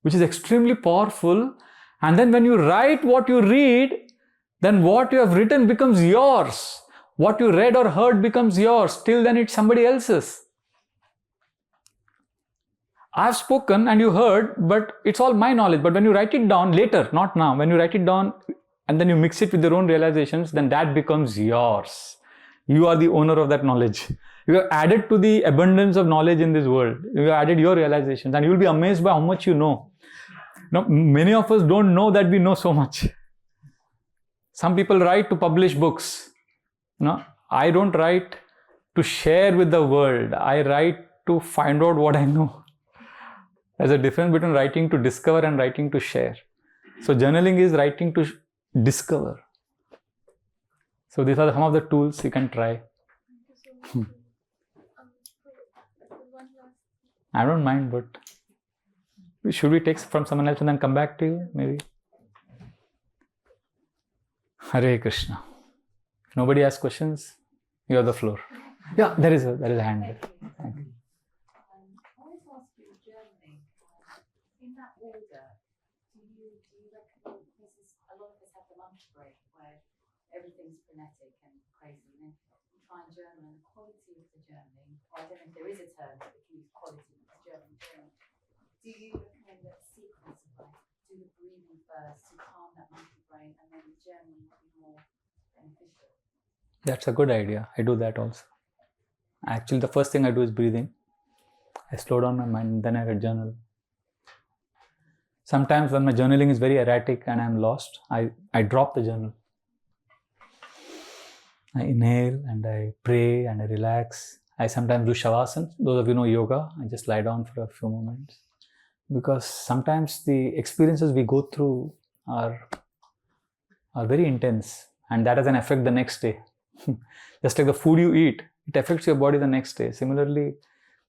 which is extremely powerful. And then when you write what you read, then what you have written becomes yours. What you read or heard becomes yours. Till then it's somebody else's. I've spoken and you heard, but it's all my knowledge. But when you write it down later, not now, when you write it down and then you mix it with your own realizations, then that becomes yours. You are the owner of that knowledge. You have added to the abundance of knowledge in this world. You have added your realizations and you will be amazed by how much you know. Now, many of us don't know that we know so much. Some people write to publish books. I don't write to share with the world. I write to find out what I know. There's a difference between writing to discover and writing to share. So journaling is writing to discover. So these are some of the tools you can try. I don't mind, but should we take from someone else and then come back to you, maybe? Hare Krishna. If nobody has questions, you have the floor. Yeah, there is a hand there. Thank you. I wanted to ask you, journaling, in that order, do you recommend, a lot of us have the lunch break where everything's frenetic and crazy, and then you try and journal, and the quality of the journaling, or I don't know if there is a term that we can use quality of journaling. Do you recommend that sequence of like, do the breathing first to calm that monkey brain, and then the journaling will be more beneficial? That's a good idea. I do that also. Actually, the first thing I do is breathing. I slow down my mind, then I journal. Sometimes when my journaling is very erratic and I'm lost, I drop the journal. I inhale and I pray and I relax. I sometimes do shavasana. Those of you know yoga, I just lie down for a few moments. Because sometimes the experiences we go through are very intense. and that has an effect the next day. Just like the food you eat, it affects your body the next day. Similarly,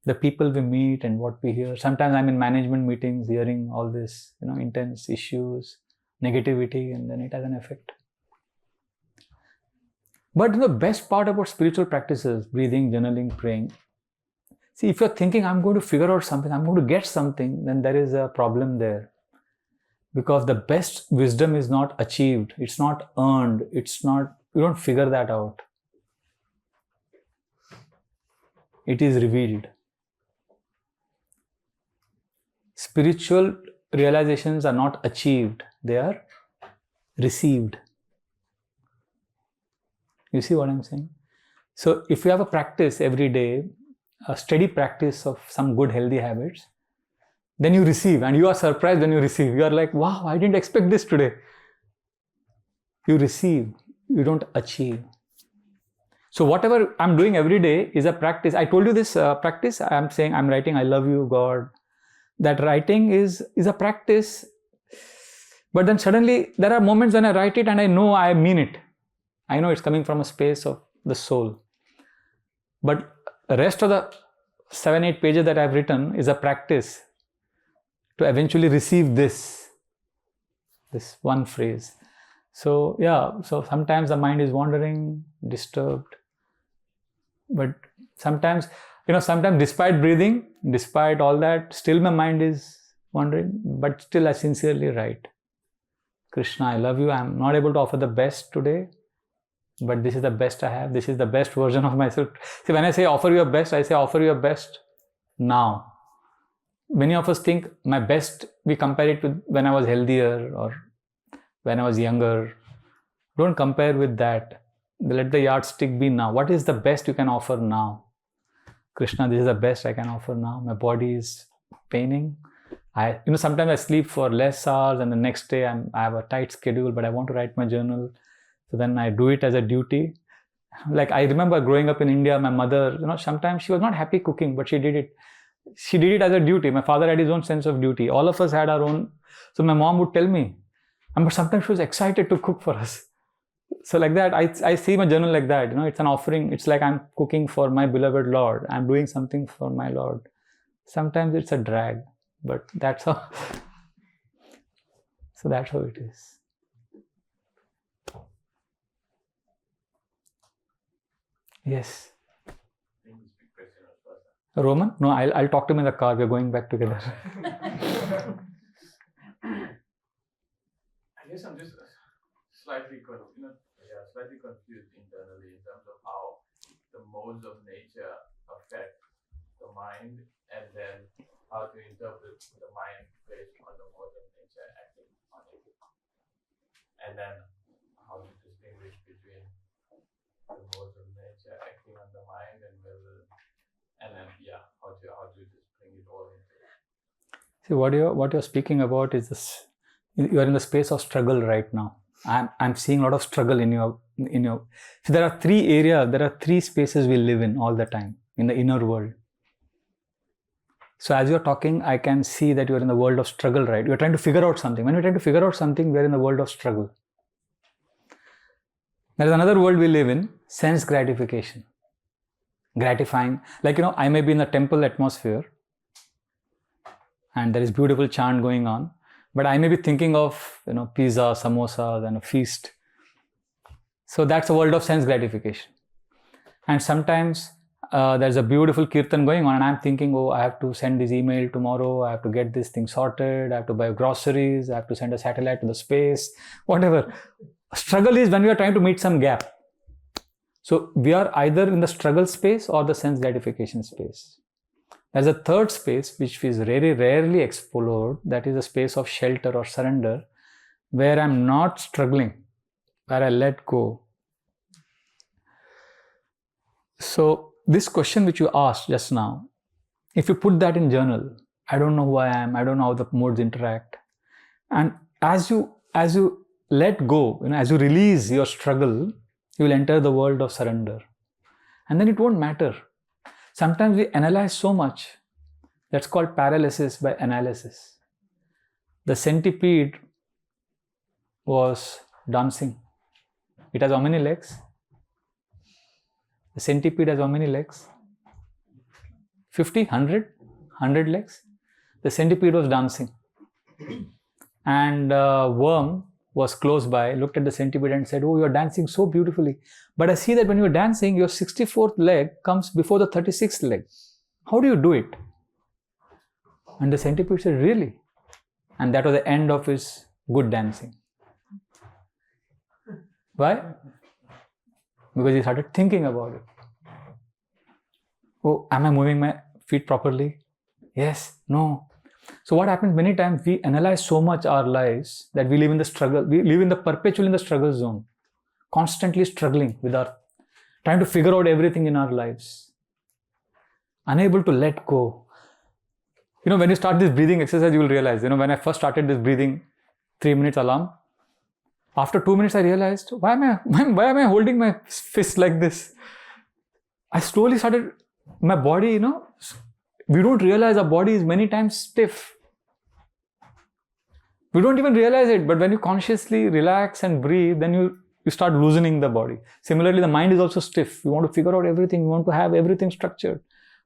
the people we meet and what we hear. Sometimes I'm in management meetings hearing all this, intense issues, negativity, and then it has an effect. But the best part about spiritual practices, breathing, journaling, praying, see, if you're thinking, I'm going to figure out something, I'm going to get something, then there is a problem there. Because the best wisdom is not achieved, it's not earned, you don't figure that out. It is revealed. Spiritual realizations are not achieved, they are received. You see what I'm saying? So if you have a practice every day, a steady practice of some good healthy habits, then you receive, and you are surprised when you receive. You are like, wow, I didn't expect this today. You receive, you don't achieve. So whatever I'm doing every day is a practice. I told you this practice. I'm saying I'm writing, I love you, God. That writing is a practice. But then suddenly there are moments when I write it and I know I mean it. I know it's coming from a space of the soul. But the rest of the 7-8 pages that I've written is a practice to eventually receive this one phrase. So so sometimes the mind is wandering, disturbed. But sometimes despite breathing, despite all that, still my mind is wandering, but still I sincerely write, Krishna, I love you. I'm not able to offer the best today, but this is the best I have. This is the best version of myself. See, when I say offer your best, I say offer your best now. Many of us think my best, we compare it with when I was healthier or when I was younger. Don't compare with that. Let the yardstick be now. What is the best you can offer now? Krishna, this is the best I can offer now. My body is paining. Sometimes I sleep for less hours and the next day I have a tight schedule, but I want to write my journal. So then I do it as a duty. Like I remember growing up in India, my mother, sometimes she was not happy cooking, but she did it. She did it as a duty. My father had his own sense of duty. All of us had our own. So my mom would tell me, but sometimes she was excited to cook for us. So like that, I see my journal like that. It's an offering. It's like I'm cooking for my beloved Lord. I'm doing something for my Lord. Sometimes it's a drag, but that's how. So that's how it is. Yes. Roman? No, I'll talk to him in the car. We're going back together. I guess I'm just slightly confused internally in terms of how the modes of nature affect the mind, and then how to interpret the mind based on the modes of nature acting on it, and then how to distinguish between the modes of nature acting on the mind and whether. And then, how to just bring it all into it. See, what you're speaking about is this. You are in the space of struggle right now. I'm seeing a lot of struggle in your. So there are 3 areas. There are 3 spaces we live in all the time in the inner world. So as you're talking, I can see that you're in the world of struggle, right? You're trying to figure out something. When you're trying to figure out something, we're in the world of struggle. There is another world we live in, sense gratification. Gratifying, I may be in the temple atmosphere and there is beautiful chant going on, but I may be thinking of pizza, samosas and a feast. So that's a world of sense gratification. And sometimes there's a beautiful kirtan going on and I'm thinking, I have to send this email tomorrow, I have to get this thing sorted, I have to buy groceries, I have to send a satellite to the space, whatever. Struggle is when we are trying to meet some gap. So we are either in the struggle space or the sense gratification space. There's a third space which is very rarely explored, that is a space of shelter or surrender, where I'm not struggling, where I let go. So this question which you asked just now, if you put that in journal, I don't know who I am, I don't know how the modes interact. And as you let go, as you release your struggle, you will enter the world of surrender. And then it won't matter. Sometimes we analyze so much. That's called paralysis by analysis. The centipede was dancing. It has how many legs? The centipede has how many legs? 50, 100 legs. The centipede was dancing. And a worm was close by, looked at the centipede and said, "Oh, you're dancing so beautifully. But I see that when you're dancing, your 64th leg comes before the 36th leg. How do you do it?" And the centipede said, "Really?" And that was the end of his good dancing. Why? Because he started thinking about it. Oh, am I moving my feet properly? Yes, no. So what happens many times, we analyze so much our lives that we live in the struggle, we live perpetually in the struggle zone, constantly struggling with trying to figure out everything in our lives, unable to let go. When you start this breathing exercise, you will realize, when I first started this breathing, 3 minutes alarm, after 2 minutes, I realized, why am I holding my fist like this? I slowly started, my body, we don't realize our body is many times stiff. We don't even realize it, but when you consciously relax and breathe, then you start loosening the body. Similarly, the mind is also stiff. You want to figure out everything, you want to have everything structured.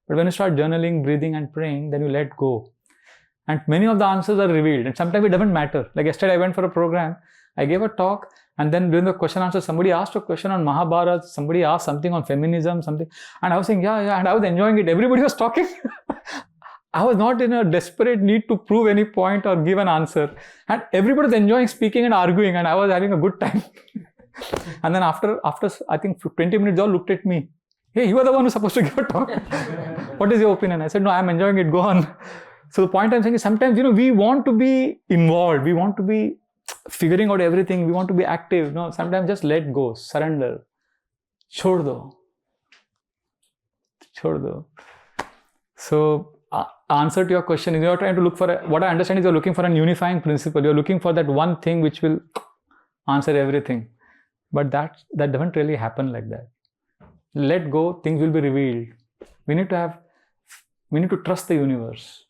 But when you start journaling, breathing and praying, then you let go. And many of the answers are revealed. And sometimes it doesn't matter. Like yesterday, I went for a program, I gave a talk, and then during the question answer, somebody asked a question on Mahabharata, somebody asked something on feminism, something. And I was saying, yeah, and I was enjoying it. Everybody was talking. I was not in a desperate need to prove any point or give an answer. And everybody was enjoying speaking and arguing, and I was having a good time. And then after I think 20 minutes, they all looked at me. "Hey, you are the one who's supposed to give a talk. What is your opinion?" I said, "No, I'm enjoying it. Go on." So the point I'm saying is sometimes, we want to be involved. We want to be figuring out everything. We want to be active. No, sometimes just let go, surrender. Chhod do. So, answer to your question is, you're trying to look for, what I understand is you're looking for a unifying principle. You're looking for that one thing which will answer everything. But that doesn't really happen like that. Let go, things will be revealed. We need to trust the universe.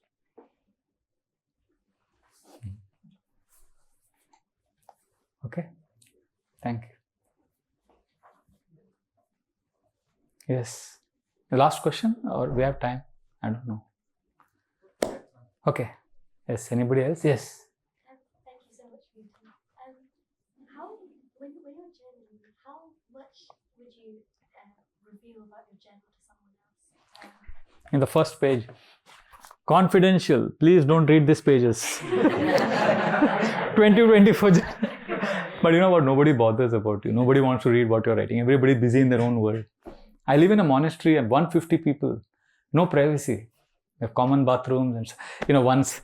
Okay? Thank you. Yes. The last question, or we have time? I don't know. Okay. Yes. Anybody else? Yes. Thank you so much for your time. When you're journaling, how much would you reveal about your journal to someone else? In the first page, confidential. Please don't read these pages. 2024. But you know what? Nobody bothers about you. Nobody wants to read what you're writing. Everybody's busy in their own world. I live in a monastery of 150 people. No privacy. We have common bathrooms. And once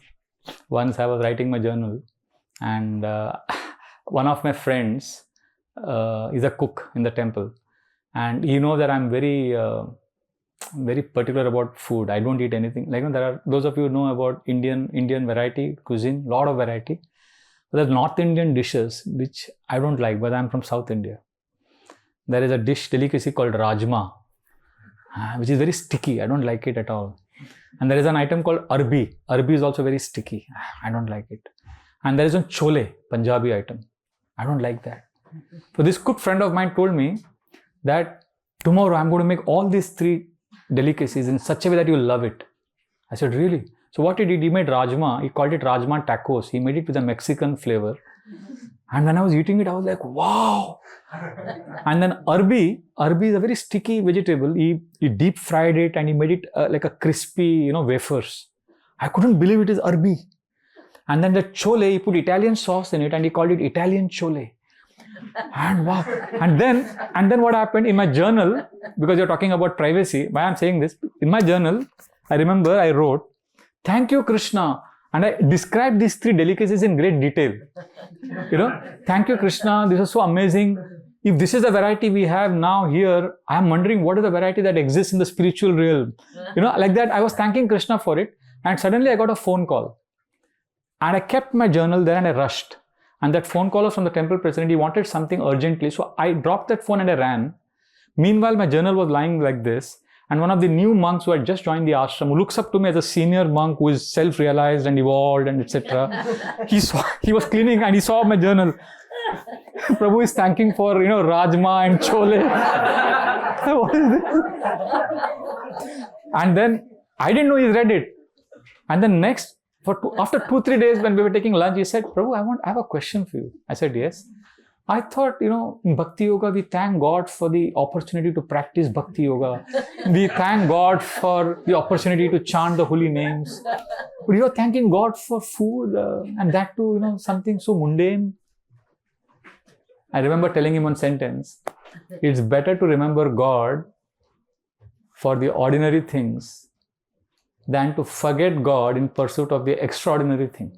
I was writing my journal, and one of my friends is a cook in the temple, and he knows that I'm very very particular about food. I don't eat anything. Like, there are those of you who know about Indian variety cuisine, lot of variety. But there's North Indian dishes which I don't like, but I'm from South India. There is a delicacy called rajma, which is very sticky. I don't like it at all. And there is an item called arbi. Arbi is also very sticky. I don't like it. And there is a chole, Punjabi item. I don't like that. So this cook friend of mine told me that tomorrow I'm going to make all these 3 delicacies in such a way that you'll love it. I said, really? So what he did, he made rajma. He called it rajma tacos. He made it with a Mexican flavor. And when I was eating it, I was like, wow. And then arbi is a very sticky vegetable. He deep fried it and he made it like a crispy, wafers. I couldn't believe it is arbi. And then the chole, he put Italian sauce in it and he called it Italian chole. And wow. And then what happened in my journal, because you're talking about privacy, why I'm saying this, in my journal, I remember I wrote, "Thank you, Krishna." And I described these 3 delicacies in great detail. Thank you, Krishna. This is so amazing. If this is the variety we have now here, I am wondering what is the variety that exists in the spiritual realm. Like that, I was thanking Krishna for it. And suddenly I got a phone call. And I kept my journal there and I rushed. And that phone call was from the temple president. He wanted something urgently. So I dropped that phone and I ran. Meanwhile, my journal was lying like this. And one of the new monks who had just joined the ashram, who looks up to me as a senior monk who is self-realized and evolved and etc. He was cleaning and he saw my journal. Prabhu is thanking for, Rajma and Chole. What is this? And then I didn't know he's read it. And then next, after 2-3 days when we were taking lunch, he said, Prabhu, I have a question for you. I said, yes. I thought, in Bhakti Yoga, we thank God for the opportunity to practice Bhakti Yoga. We thank God for the opportunity to chant the holy names. But you are thanking God for food and that too, something so mundane. I remember telling him one sentence. It's better to remember God for the ordinary things than to forget God in pursuit of the extraordinary thing.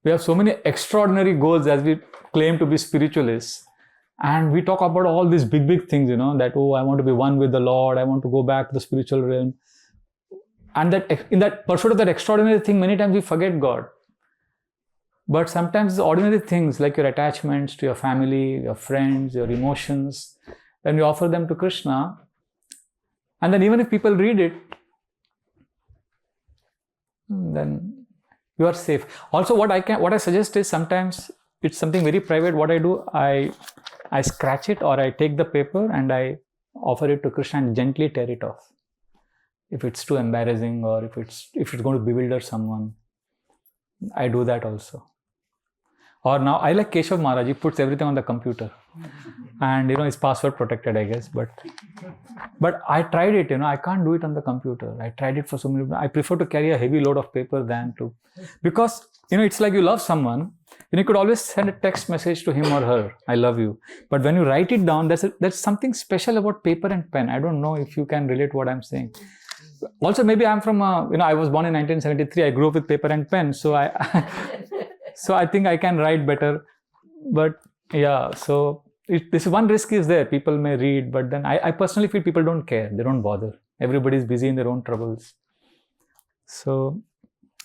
We have so many extraordinary goals as we claim to be spiritualists, and we talk about all these big things, that, I want to be one with the Lord, I want to go back to the spiritual realm. And that in that pursuit of that extraordinary thing, many times we forget God. But sometimes the ordinary things like your attachments to your family, your friends, your emotions, when we offer them to Krishna, and then even if people read it, then you are safe. Also, what I suggest is, sometimes it's something very private. What I do, I scratch it, or I take the paper and I offer it to Krishna and gently tear it off. If it's too embarrassing, or if it's going to bewilder someone, I do that also. Or now I like Keshav Maharaj. He puts everything on the computer, and it's password protected, I guess. But I tried it. I can't do it on the computer. I tried it for so many. I prefer to carry a heavy load of paper than to, because it's like you love someone. You could always send a text message to him or her, I love you. But when you write it down, there's something special about paper and pen. I don't know if you can relate what I'm saying. Also, maybe I'm from I was born in 1973. I grew up with paper and pen, so I think I can write better. But yeah, so this one risk is there. People may read, but then I personally feel people don't care. They don't bother. Everybody's busy in their own troubles. So,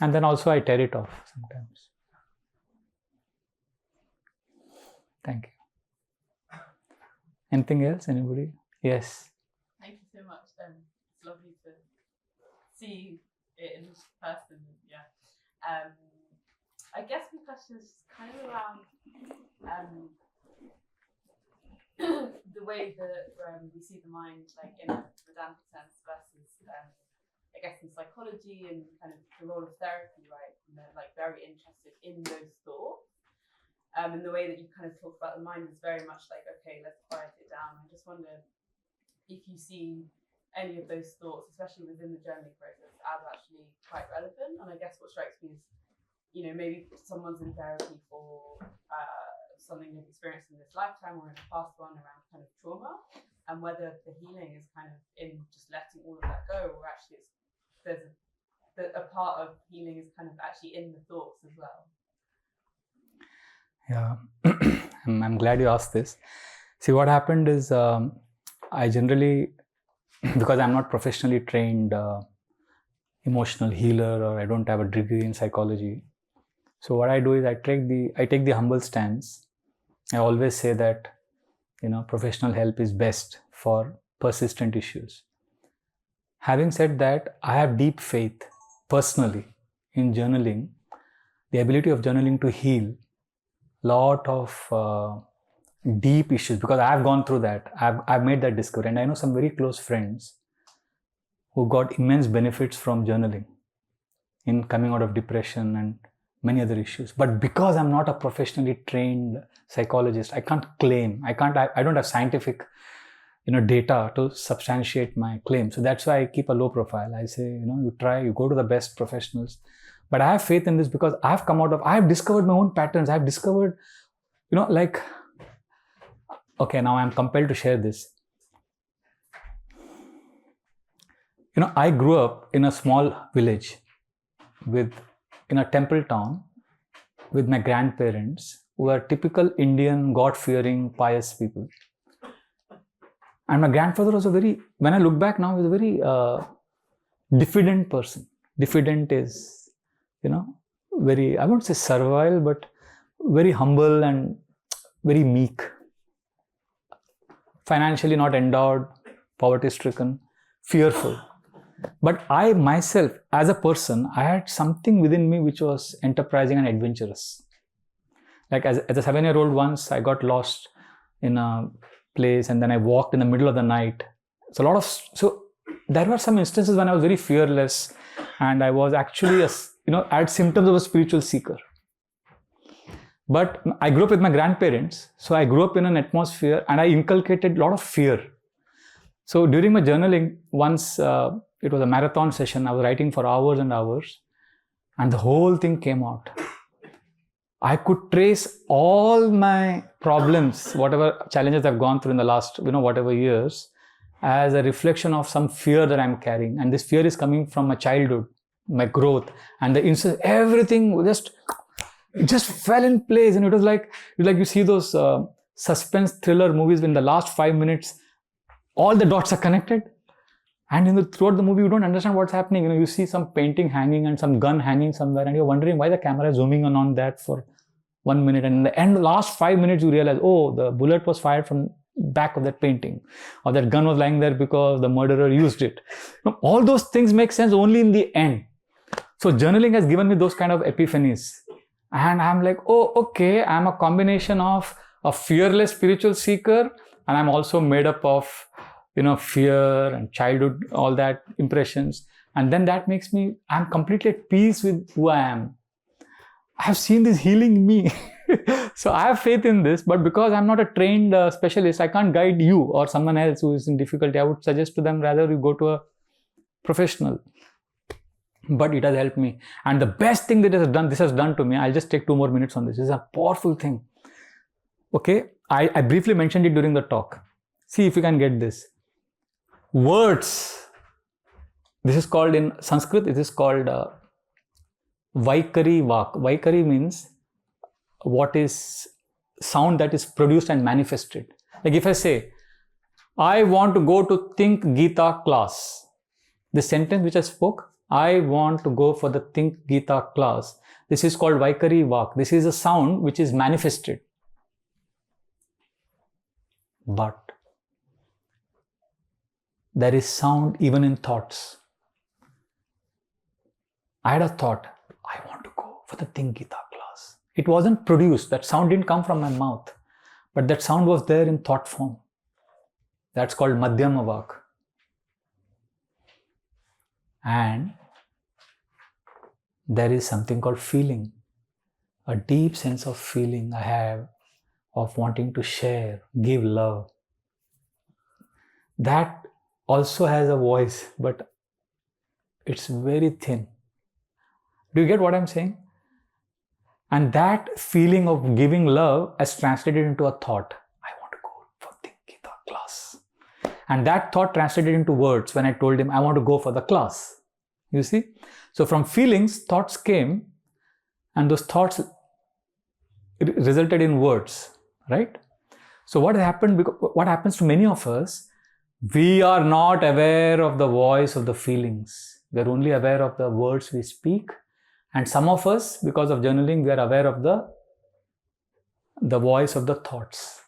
and then also I tear it off sometimes. Thank you. Anything else? Anybody? Yes. Thank you so much. It's lovely to see it in person. Yeah. I guess my question is kind of around the way that we see the mind, like in a Vedanta sense, versus I guess in psychology and kind of the role of therapy, right? And they're like very interested in those thoughts. And the way that you kind of talk about the mind is very much like, okay, let's quiet it down. I just wonder if you see any of those thoughts, especially within the journaling process, as actually quite relevant. And I guess what strikes me is, maybe someone's in therapy for something they've experienced in this lifetime or in a past one around kind of trauma, and whether the healing is kind of in just letting all of that go, or actually there's a part of healing is kind of actually in the thoughts as well. Yeah, I'm glad you asked this. See, what happened is I generally, because I'm not professionally trained emotional healer, or I don't have a degree in psychology. So what I do is I take the humble stance. I always say that professional help is best for persistent issues. Having said that, I have deep faith personally in journaling, the ability of journaling to heal lot of deep issues, because I have gone through that. I've made that discovery, and I know some very close friends who got immense benefits from journaling in coming out of depression and many other issues. But because I'm not a professionally trained psychologist, I can't claim. I don't have scientific data to substantiate my claim. So that's why I keep a low profile. I say, you go to the best professionals. But I have faith in this because I have discovered my own patterns. I have discovered, okay, now I'm compelled to share this. I grew up in a small village in a temple town with my grandparents, who are typical Indian, God-fearing, pious people. And my grandfather was when I look back now, he was a very diffident person. Diffident is, very, I won't say servile, but very humble and very meek. Financially not endowed, poverty-stricken, fearful. But I myself, as a person, I had something within me which was enterprising and adventurous. Like as a 7-year-old once, I got lost in a place and then I walked in the middle of the night. So there were some instances when I was very fearless and I was actually, I had symptoms of a spiritual seeker. But I grew up with my grandparents. So I grew up in an atmosphere and I inculcated a lot of fear. So during my journaling, once it was a marathon session, I was writing for hours and hours and the whole thing came out. I could trace all my problems, whatever challenges I've gone through in the last, whatever years, as a reflection of some fear that I'm carrying. And this fear is coming from my childhood, my growth, and everything just fell in place. And it was like you see those suspense thriller movies when the last 5 minutes, all the dots are connected. And throughout the movie, you don't understand what's happening. You see some painting hanging and some gun hanging somewhere, and you're wondering why the camera is zooming in on that for 1 minute. And in the end, the last 5 minutes, you realize, oh, the bullet was fired from back of that painting, or that gun was lying there because the murderer used it. All those things make sense only in the end. So journaling has given me those kind of epiphanies. And I'm like, oh, okay, I'm a combination of a fearless spiritual seeker, and I'm also made up of fear and childhood, all that impressions. And then that makes me, I'm completely at peace with who I am. I have seen this healing me. So I have faith in this, but because I'm not a trained specialist, I can't guide you or someone else who is in difficulty. I would suggest to them rather you go to a professional. But it has helped me. And the best thing that this has done to me, I'll just take 2 more minutes on this. This is a powerful thing. Okay, I briefly mentioned it during the talk. See if you can get this. Words. This is called in Sanskrit, it is called Vaikari Vak. Vaikari means what is sound that is produced and manifested. Like if I say, I want to go to Think Gita class. This sentence which I spoke, I want to go for the Think Gita class. This is called Vaikari Vak. This is a sound which is manifested. But there is sound even in thoughts. I had a thought, I want to go for the Think Gita class. It wasn't produced. That sound didn't come from my mouth. But that sound was there in thought form. That's called Madhyama Vak. And there is something called feeling. A deep sense of feeling I have of wanting to share, give love. That also has a voice, but it's very thin. Do you get what I'm saying? And that feeling of giving love has translated into a thought. I want to go for Think Gita class. And that thought translated into words when I told him I want to go for the class. You see? So from feelings, thoughts came, and those thoughts resulted in words, right? So what happens to many of us, we are not aware of the voice of the feelings. We are only aware of the words we speak. And some of us, because of journaling, we are aware of the voice of the thoughts.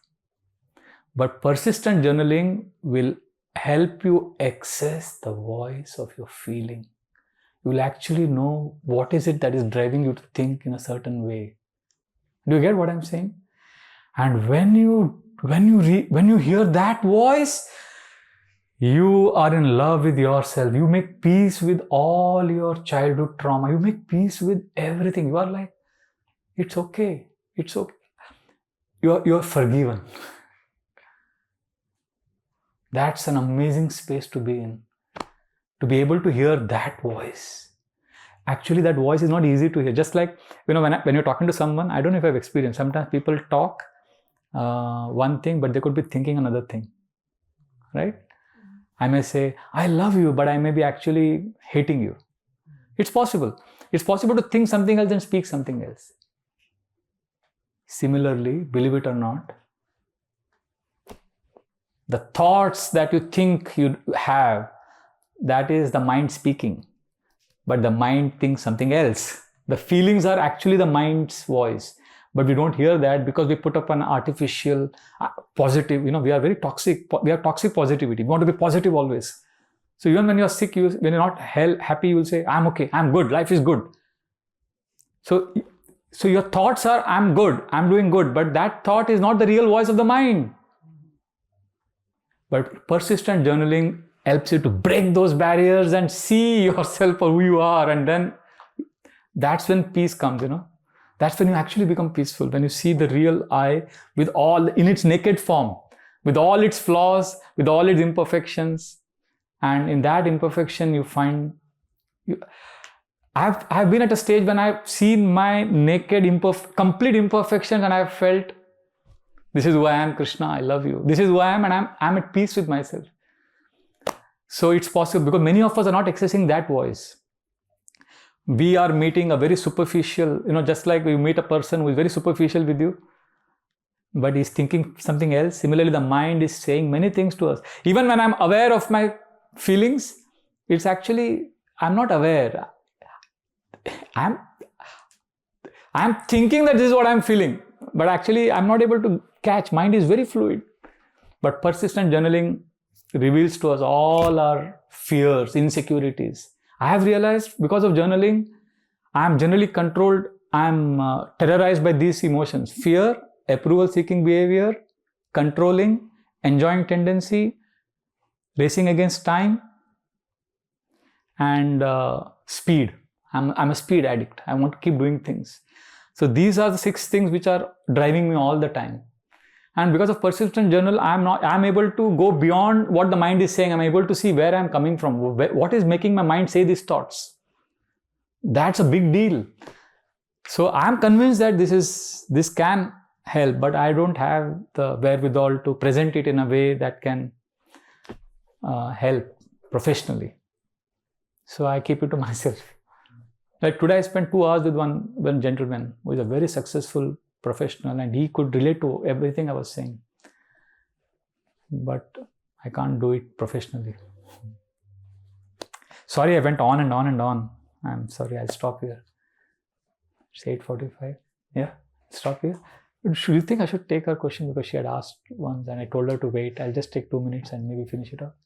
But persistent journaling will help you access the voice of your feeling. You will actually know what is it that is driving you to think in a certain way. Do you get what I'm saying? And when you hear that voice, you are in love with yourself. You make peace with all your childhood trauma. You make peace with everything. You are like, it's okay. It's okay. You are forgiven. That's an amazing space to be in. To be able to hear that voice. Actually, that voice is not easy to hear. Just like, when you're talking to someone, I don't know if I've experienced. Sometimes people talk one thing, but they could be thinking another thing. Right? I may say, I love you, but I may be actually hating you. It's possible. It's possible to think something else and speak something else. Similarly, believe it or not, the thoughts that you think you have, that is the mind speaking. But the mind thinks something else. The feelings are actually the mind's voice. But we don't hear that because we put up an artificial positive, we are very toxic. We have toxic positivity. We want to be positive always. So even when you're sick, when you're not happy, you will say, I'm okay, I'm good, life is good. So So your thoughts are, I'm good, I'm doing good, but that thought is not the real voice of the mind. But persistent journaling helps you to break those barriers and see yourself for who you are, and then that's when peace comes, That's when you actually become peaceful, when you see the real I with all, in its naked form, with all its flaws, with all its imperfections. And in that imperfection, you find, I've been at a stage when I've seen my naked, complete imperfections, and I've felt, this is who I am, Krishna, I love you. This is who I am, and I'm at peace with myself. So it's possible, because many of us are not accessing that voice. We are meeting a very superficial, just like you meet a person who is very superficial with you, but he's thinking something else. Similarly, the mind is saying many things to us. Even when I'm aware of my feelings, it's actually, I'm not aware. I'm thinking that this is what I'm feeling, but actually I'm not able to catch. Mind is very fluid. But persistent journaling reveals to us all our fears, insecurities. I have realized, because of journaling, I am generally controlled. I am terrorized by these emotions: fear, approval-seeking behavior, controlling, enjoying tendency, racing against time, and speed. I'm a speed addict. I want to keep doing things. So these are the 6 things which are driving me all the time. And because of persistent journal, I'm able to go beyond what the mind is saying. I'm able to see where I'm coming from. What is making my mind say these thoughts? That's a big deal. So I'm convinced that this can help, but I don't have the wherewithal to present it in a way that can help professionally. So I keep it to myself. Like today I spent 2 hours with one gentleman who is a very successful professional, and he could relate to everything I was saying. But I can't do it professionally. Sorry, I went on and on and on. I'm sorry, I'll stop here. It's 8:45. Yeah, stop here. Should you think I should take her question, because she had asked once and I told her to wait? I'll just take 2 minutes and maybe finish it up.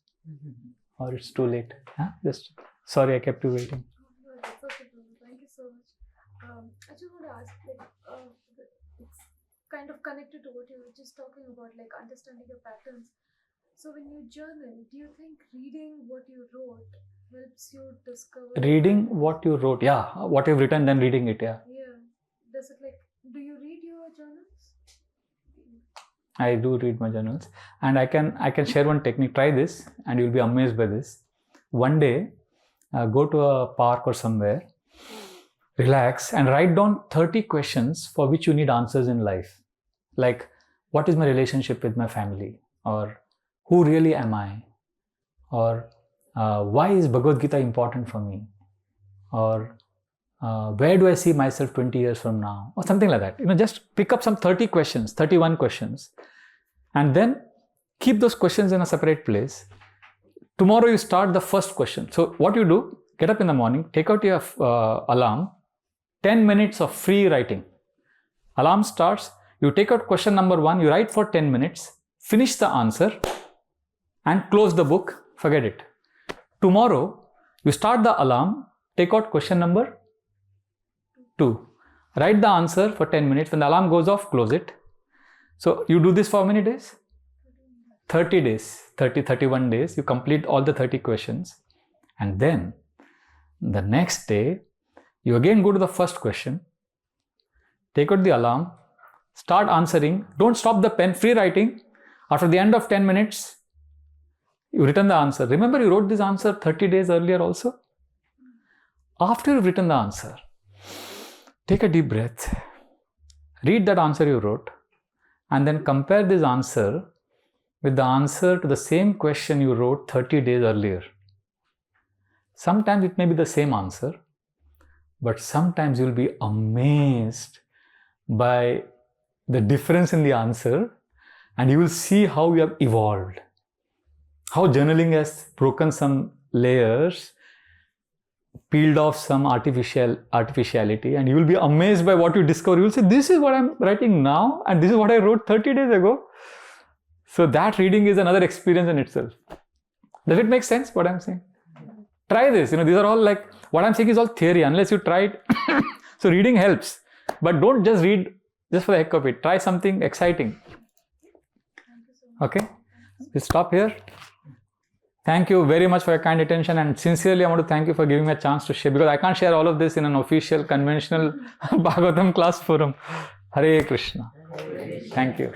Or it's too late. Sorry, I kept you waiting. No, that's okay. Thank you so much. I just want to ask, it's kind of connected to what you were just talking about, like understanding your patterns. So when you journal, do you think reading what you wrote helps you discover? Reading what you wrote, yeah. What you've written, then reading it, yeah. Yeah. Does it do you read your journals? I do read my journals, and I can share one technique. Try this and you'll be amazed by this. One day, go to a park or somewhere, relax and write down 30 questions for which you need answers in life. Like, what is my relationship with my family? Or who really am I? Or why is Bhagavad Gita important for me? Or where do I see myself 20 years from now? Or something like that. Just pick up some 30 questions, 31 questions, and then keep those questions in a separate place. Tomorrow you start the first question. So what you do, get up in the morning, take out your alarm, 10 minutes of free writing. Alarm starts, you take out question number 1, you write for 10 minutes, finish the answer and close the book, forget it. Tomorrow, you start the alarm, take out question number 2, write the answer for 10 minutes, when the alarm goes off, close it. So you do this for how many days? 30 days, 31 days, you complete all the 30 questions. And then the next day, you again go to the first question, take out the alarm, start answering, don't stop the pen, free writing. After the end of 10 minutes, you return the answer. Remember, you wrote this answer 30 days earlier also? After you've written the answer, take a deep breath, read that answer you wrote, and then compare this answer with the answer to the same question you wrote 30 days earlier. Sometimes it may be the same answer, but sometimes you'll be amazed by the difference in the answer, and you will see how you have evolved, how journaling has broken some layers, peeled off some artificiality, and you will be amazed by what you discover. You will say, this is what I'm writing now, and this is what I wrote 30 days ago. So that reading is another experience in itself. Does it make sense what I'm saying? Try this. These are all what I'm saying is all theory, unless you try it. So reading helps. But don't just read just for the heck of it. Try something exciting. Okay? We'll stop here. Thank you very much for your kind attention, and sincerely I want to thank you for giving me a chance to share, because I can't share all of this in an official conventional Bhagavatam class forum. Hare Krishna. Thank you.